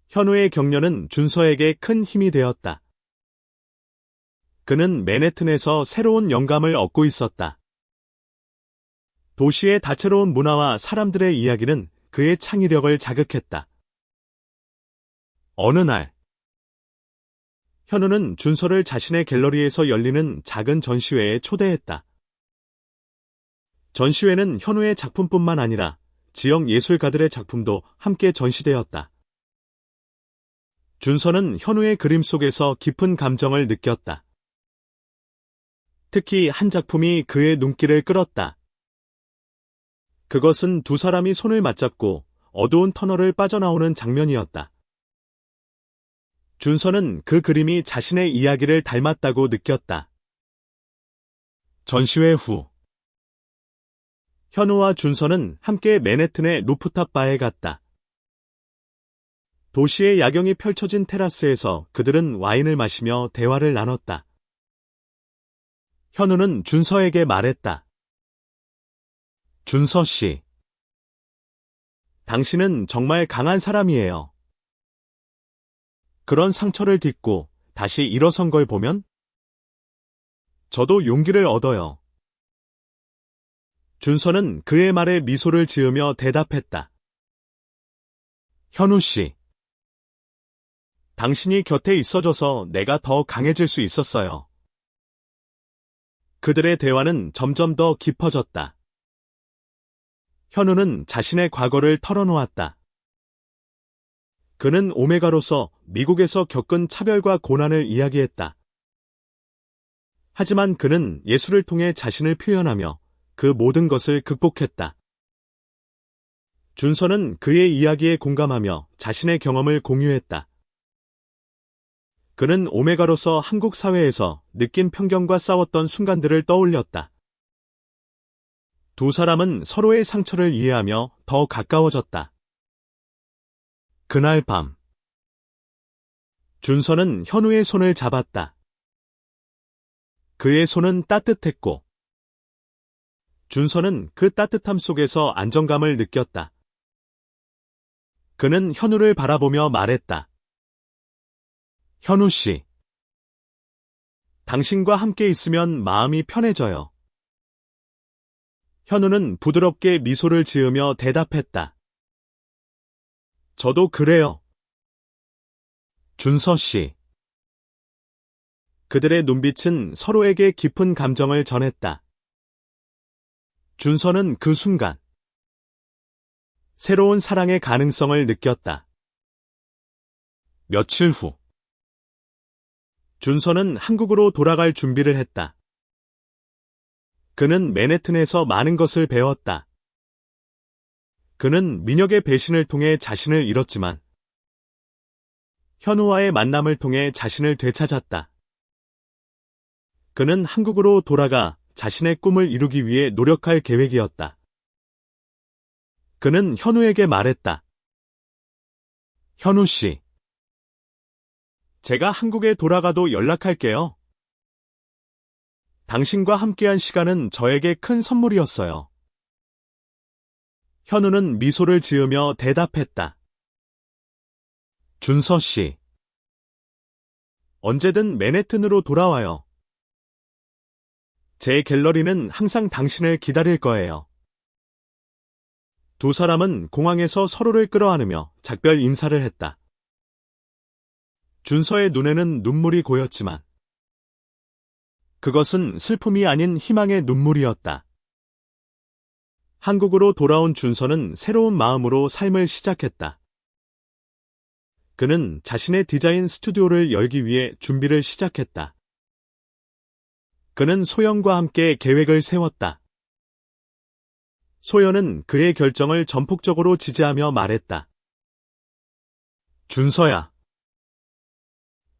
현우의 격려는 준서에게 큰 힘이 되었다. 그는 맨해튼에서 새로운 영감을 얻고 있었다. 도시의 다채로운 문화와 사람들의 이야기는 그의 창의력을 자극했다. 어느 날, 현우는 준서를 자신의 갤러리에서 열리는 작은 전시회에 초대했다. 전시회는 현우의 작품뿐만 아니라 지역 예술가들의 작품도 함께 전시되었다. 준서는 현우의 그림 속에서 깊은 감정을 느꼈다. 특히 한 작품이 그의 눈길을 끌었다. 그것은 두 사람이 손을 맞잡고 어두운 터널을 빠져나오는 장면이었다. 준서는 그 그림이 자신의 이야기를 닮았다고 느꼈다. 전시회 후, 현우와 준서는 함께 맨해튼의 루프탑 바에 갔다. 도시의 야경이 펼쳐진 테라스에서 그들은 와인을 마시며 대화를 나눴다. 현우는 준서에게 말했다. 준서 씨. 당신은 정말 강한 사람이에요. 그런 상처를 딛고 다시 일어선 걸 보면 저도 용기를 얻어요. 준서는 그의 말에 미소를 지으며 대답했다. 현우 씨. 당신이 곁에 있어줘서 내가 더 강해질 수 있었어요. 그들의 대화는 점점 더 깊어졌다. 현우는 자신의 과거를 털어놓았다. 그는 오메가로서 미국에서 겪은 차별과 고난을 이야기했다. 하지만 그는 예술을 통해 자신을 표현하며 그 모든 것을 극복했다. 준서는 그의 이야기에 공감하며 자신의 경험을 공유했다. 그는 오메가로서 한국 사회에서 느낀 편견과 싸웠던 순간들을 떠올렸다. 두 사람은 서로의 상처를 이해하며 더 가까워졌다. 그날 밤, 준서는 현우의 손을 잡았다. 그의 손은 따뜻했고, 준서는 그 따뜻함 속에서 안정감을 느꼈다. 그는 현우를 바라보며 말했다. 현우 씨. 당신과 함께 있으면 마음이 편해져요. 현우는 부드럽게 미소를 지으며 대답했다. 저도 그래요. 준서 씨. 그들의 눈빛은 서로에게 깊은 감정을 전했다. 준서는 그 순간 새로운 사랑의 가능성을 느꼈다. 며칠 후, 준서는 한국으로 돌아갈 준비를 했다. 그는 맨해튼에서 많은 것을 배웠다. 그는 민혁의 배신을 통해 자신을 잃었지만 현우와의 만남을 통해 자신을 되찾았다. 그는 한국으로 돌아가 자신의 꿈을 이루기 위해 노력할 계획이었다. 그는 현우에게 말했다. 현우 씨. 제가 한국에 돌아가도 연락할게요. 당신과 함께한 시간은 저에게 큰 선물이었어요. 현우는 미소를 지으며 대답했다. 준서 씨. 언제든 맨해튼으로 돌아와요. 제 갤러리는 항상 당신을 기다릴 거예요. 두 사람은 공항에서 서로를 끌어안으며 작별 인사를 했다. 준서의 눈에는 눈물이 고였지만 그것은 슬픔이 아닌 희망의 눈물이었다. 한국으로 돌아온 준서는 새로운 마음으로 삶을 시작했다. 그는 자신의 디자인 스튜디오를 열기 위해 준비를 시작했다. 그는 소연과 함께 계획을 세웠다. 소연은 그의 결정을 전폭적으로 지지하며 말했다. 준서야.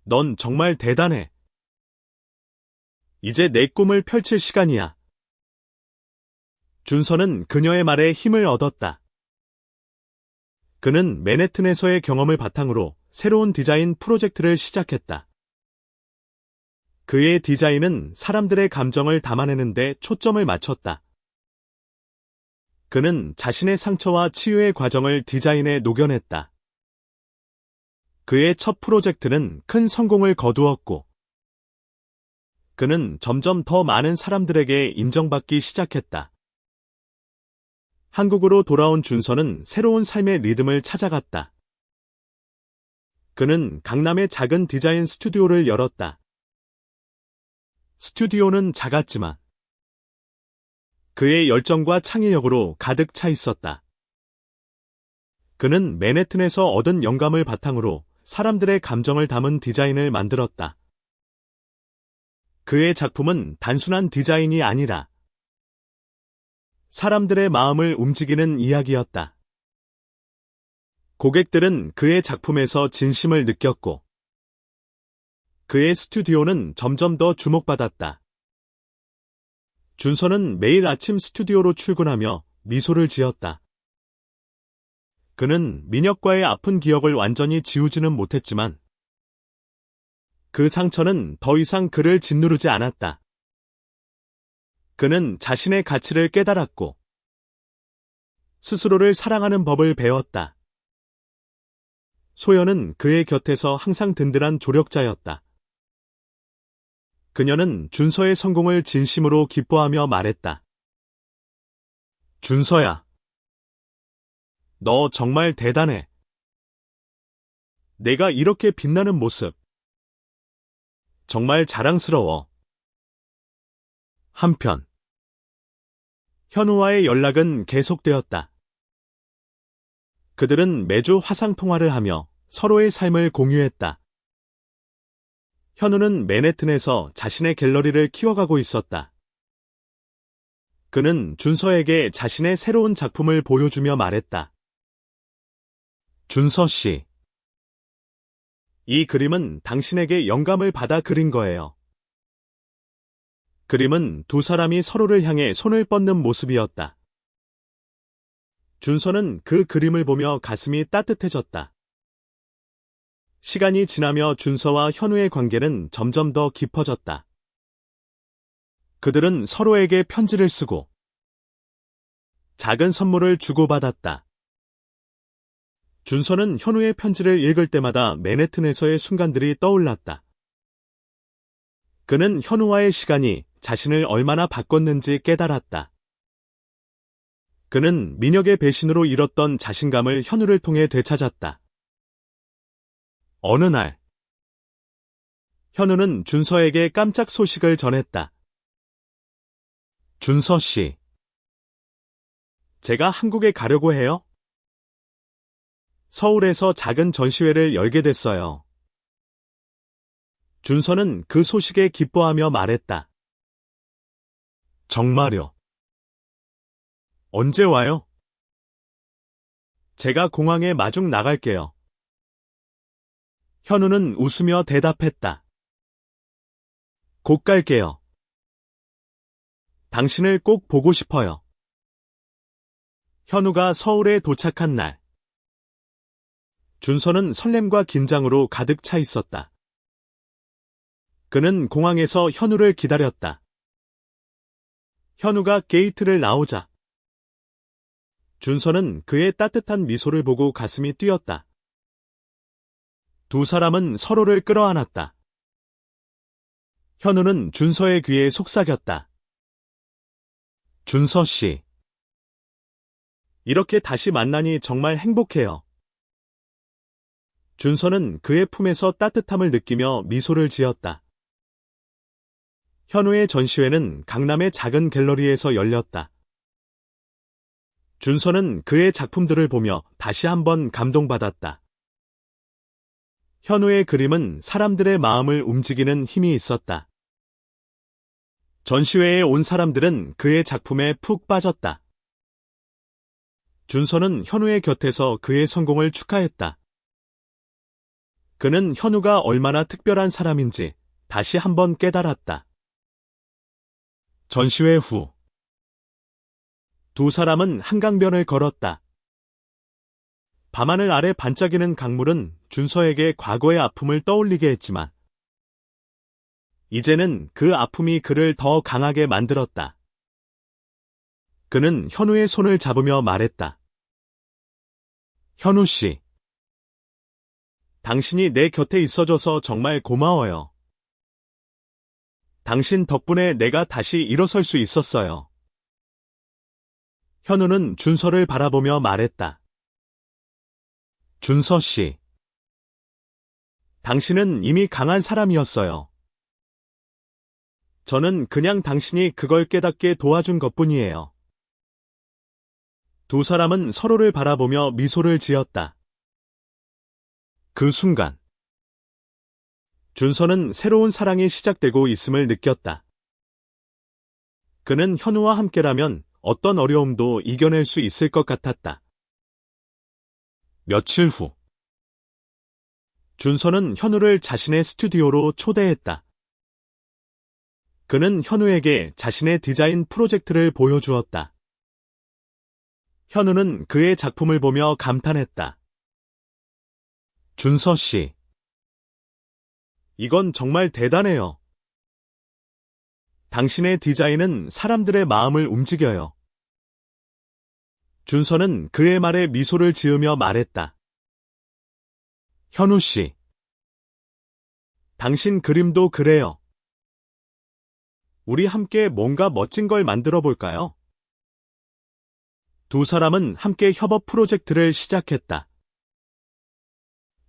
넌 정말 대단해. 이제 내 꿈을 펼칠 시간이야. 준서는 그녀의 말에 힘을 얻었다. 그는 맨해튼에서의 경험을 바탕으로 새로운 디자인 프로젝트를 시작했다. 그의 디자인은 사람들의 감정을 담아내는 데 초점을 맞췄다. 그는 자신의 상처와 치유의 과정을 디자인에 녹여냈다. 그의 첫 프로젝트는 큰 성공을 거두었고, 그는 점점 더 많은 사람들에게 인정받기 시작했다. 한국으로 돌아온 준서는 새로운 삶의 리듬을 찾아갔다. 그는 강남의 작은 디자인 스튜디오를 열었다. 스튜디오는 작았지만 그의 열정과 창의력으로 가득 차 있었다. 그는 맨해튼에서 얻은 영감을 바탕으로 사람들의 감정을 담은 디자인을 만들었다. 그의 작품은 단순한 디자인이 아니라 사람들의 마음을 움직이는 이야기였다. 고객들은 그의 작품에서 진심을 느꼈고, 그의 스튜디오는 점점 더 주목받았다. 준서는 매일 아침 스튜디오로 출근하며 미소를 지었다. 그는 민혁과의 아픈 기억을 완전히 지우지는 못했지만, 그 상처는 더 이상 그를 짓누르지 않았다. 그는 자신의 가치를 깨달았고, 스스로를 사랑하는 법을 배웠다. 소연은 그의 곁에서 항상 든든한 조력자였다. 그녀는 준서의 성공을 진심으로 기뻐하며 말했다. 준서야. 너 정말 대단해. 내가 이렇게 빛나는 모습. 정말 자랑스러워. 한편, 현우와의 연락은 계속되었다. 그들은 매주 화상통화를 하며 서로의 삶을 공유했다. 현우는 맨해튼에서 자신의 갤러리를 키워가고 있었다. 그는 준서에게 자신의 새로운 작품을 보여주며 말했다. 준서 씨, 이 그림은 당신에게 영감을 받아 그린 거예요. 그림은 두 사람이 서로를 향해 손을 뻗는 모습이었다. 준서는 그 그림을 보며 가슴이 따뜻해졌다. 시간이 지나며 준서와 현우의 관계는 점점 더 깊어졌다. 그들은 서로에게 편지를 쓰고 작은 선물을 주고받았다. 준서는 현우의 편지를 읽을 때마다 맨해튼에서의 순간들이 떠올랐다. 그는 현우와의 시간이 자신을 얼마나 바꿨는지 깨달았다. 그는 민혁의 배신으로 잃었던 자신감을 현우를 통해 되찾았다. 어느 날, 현우는 준서에게 깜짝 소식을 전했다. 준서 씨, 제가 한국에 가려고 해요. 서울에서 작은 전시회를 열게 됐어요. 준서는 그 소식에 기뻐하며 말했다. 정말요? 언제 와요? 제가 공항에 마중 나갈게요. 현우는 웃으며 대답했다. 곧 갈게요. 당신을 꼭 보고 싶어요. 현우가 서울에 도착한 날, 준서는 설렘과 긴장으로 가득 차 있었다. 그는 공항에서 현우를 기다렸다. 현우가 게이트를 나오자 준서는 그의 따뜻한 미소를 보고 가슴이 뛰었다. 두 사람은 서로를 끌어안았다. 현우는 준서의 귀에 속삭였다. 준서 씨, 이렇게 다시 만나니 정말 행복해요. 준서는 그의 품에서 따뜻함을 느끼며 미소를 지었다. 현우의 전시회는 강남의 작은 갤러리에서 열렸다. 준서는 그의 작품들을 보며 다시 한번 감동받았다. 현우의 그림은 사람들의 마음을 움직이는 힘이 있었다. 전시회에 온 사람들은 그의 작품에 푹 빠졌다. 준서는 현우의 곁에서 그의 성공을 축하했다. 그는 현우가 얼마나 특별한 사람인지 다시 한번 깨달았다. 전시회 후 두 사람은 한강변을 걸었다. 밤하늘 아래 반짝이는 강물은 준서에게 과거의 아픔을 떠올리게 했지만 이제는 그 아픔이 그를 더 강하게 만들었다. 그는 현우의 손을 잡으며 말했다. 현우 씨, 당신이 내 곁에 있어줘서 정말 고마워요. 당신 덕분에 내가 다시 일어설 수 있었어요. 현우는 준서를 바라보며 말했다. 준서 씨, 당신은 이미 강한 사람이었어요. 저는 그냥 당신이 그걸 깨닫게 도와준 것뿐이에요. 두 사람은 서로를 바라보며 미소를 지었다. 그 순간, 준서는 새로운 사랑이 시작되고 있음을 느꼈다. 그는 현우와 함께라면 어떤 어려움도 이겨낼 수 있을 것 같았다. 며칠 후, 준서는 현우를 자신의 스튜디오로 초대했다. 그는 현우에게 자신의 디자인 프로젝트를 보여주었다. 현우는 그의 작품을 보며 감탄했다. 준서 씨, 이건 정말 대단해요. 당신의 디자인은 사람들의 마음을 움직여요. 준서는 그의 말에 미소를 지으며 말했다. 현우 씨, 당신 그림도 그래요. 우리 함께 뭔가 멋진 걸 만들어 볼까요? 두 사람은 함께 협업 프로젝트를 시작했다.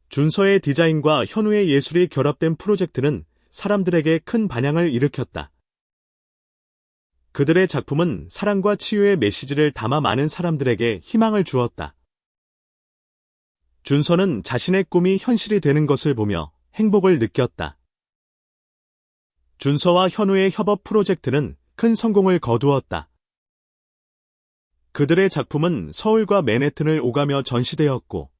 준서의 디자인과 현우의 예술이 결합된 프로젝트는 사람들에게 큰 반향을 일으켰다. 그들의 작품은 사랑과 치유의 메시지를 담아 많은 사람들에게 희망을 주었다. 준서는 자신의 꿈이 현실이 되는 것을 보며 행복을 느꼈다. 준서와 현우의 협업 프로젝트는 큰 성공을 거두었다. 그들의 작품은 서울과 맨해튼을 오가며 전시되었고,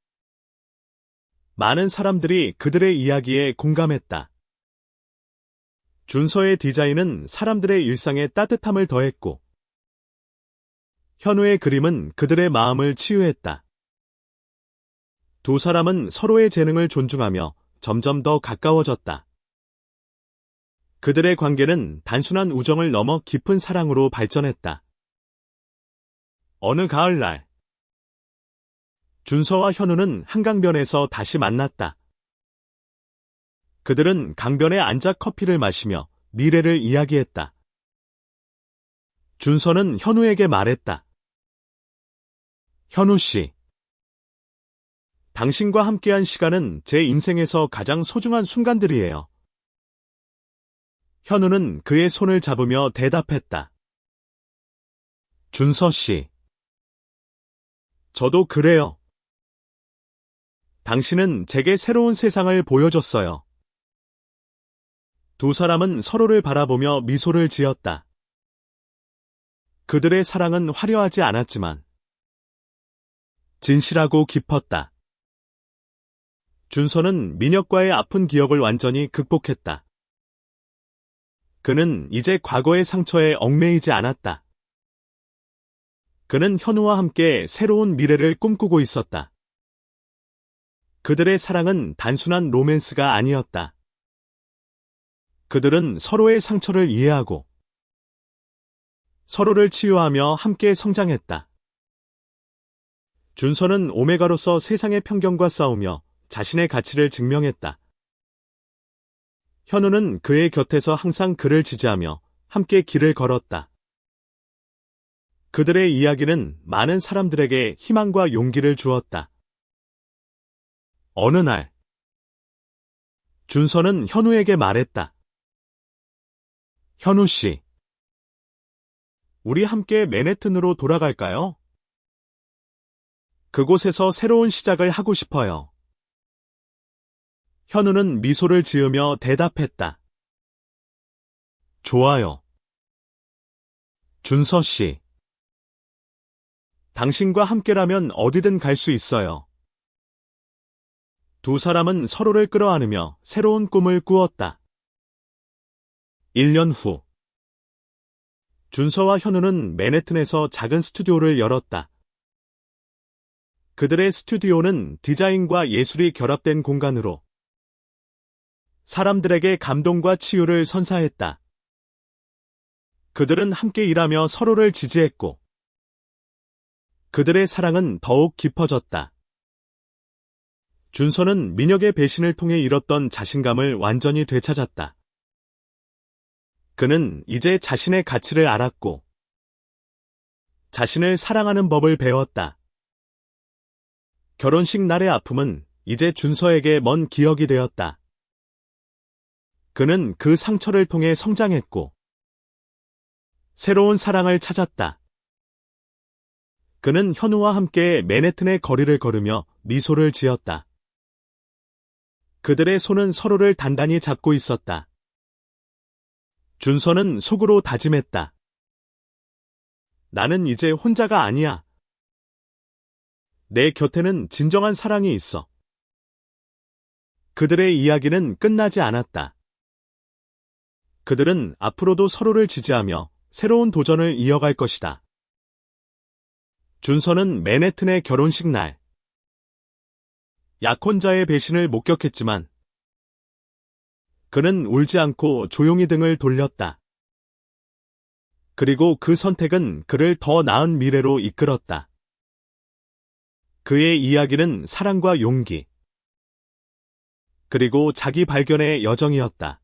많은 사람들이 그들의 이야기에 공감했다. 준서의 디자인은 사람들의 일상에 따뜻함을 더했고, 현우의 그림은 그들의 마음을 치유했다. 두 사람은 서로의 재능을 존중하며 점점 더 가까워졌다. 그들의 관계는 단순한 우정을 넘어 깊은 사랑으로 발전했다. 어느 가을날, 준서와 현우는 한강변에서 다시 만났다. 그들은 강변에 앉아 커피를 마시며 미래를 이야기했다. 준서는 현우에게 말했다. 현우 씨, 당신과 함께한 시간은 제 인생에서 가장 소중한 순간들이에요. 현우는 그의 손을 잡으며 대답했다. 준서 씨, 저도 그래요. 당신은 제게 새로운 세상을 보여줬어요. 두 사람은 서로를 바라보며 미소를 지었다. 그들의 사랑은 화려하지 않았지만 진실하고 깊었다. 준서는 민혁과의 아픈 기억을 완전히 극복했다. 그는 이제 과거의 상처에 얽매이지 않았다. 그는 현우와 함께 새로운 미래를 꿈꾸고 있었다. 그들의 사랑은 단순한 로맨스가 아니었다. 그들은 서로의 상처를 이해하고 서로를 치유하며 함께 성장했다. 준서는 오메가로서 세상의 편견과 싸우며 자신의 가치를 증명했다. 현우는 그의 곁에서 항상 그를 지지하며 함께 길을 걸었다. 그들의 이야기는 많은 사람들에게 희망과 용기를 주었다. 어느 날, 준서는 현우에게 말했다. 현우 씨, 우리 함께 맨해튼으로 돌아갈까요? 그곳에서 새로운 시작을 하고 싶어요. 현우는 미소를 지으며 대답했다. 좋아요. 준서 씨. 당신과 함께라면 어디든 갈 수 있어요. 두 사람은 서로를 끌어안으며 새로운 꿈을 꾸었다. 1년 후. 준서와 현우는 맨해튼에서 작은 스튜디오를 열었다. 그들의 스튜디오는 디자인과 예술이 결합된 공간으로 사람들에게 감동과 치유를 선사했다. 그들은 함께 일하며 서로를 지지했고 그들의 사랑은 더욱 깊어졌다. 준서는 민혁의 배신을 통해 잃었던 자신감을 완전히 되찾았다. 그는 이제 자신의 가치를 알았고 자신을 사랑하는 법을 배웠다. 결혼식 날의 아픔은 이제 준서에게 먼 기억이 되었다. 그는 그 상처를 통해 성장했고 새로운 사랑을 찾았다. 그는 현우와 함께 맨해튼의 거리를 걸으며 미소를 지었다. 그들의 손은 서로를 단단히 잡고 있었다. 준서는 속으로 다짐했다. 나는 이제 혼자가 아니야. 내 곁에는 진정한 사랑이 있어. 그들의 이야기는 끝나지 않았다. 그들은 앞으로도 서로를 지지하며 새로운 도전을 이어갈 것이다. 준서는 맨해튼의 결혼식 날 약혼자의 배신을 목격했지만 그는 울지 않고 조용히 등을 돌렸다. 그리고 그 선택은 그를 더 나은 미래로 이끌었다. 그의 이야기는 사랑과 용기, 그리고 자기 발견의 여정이었다.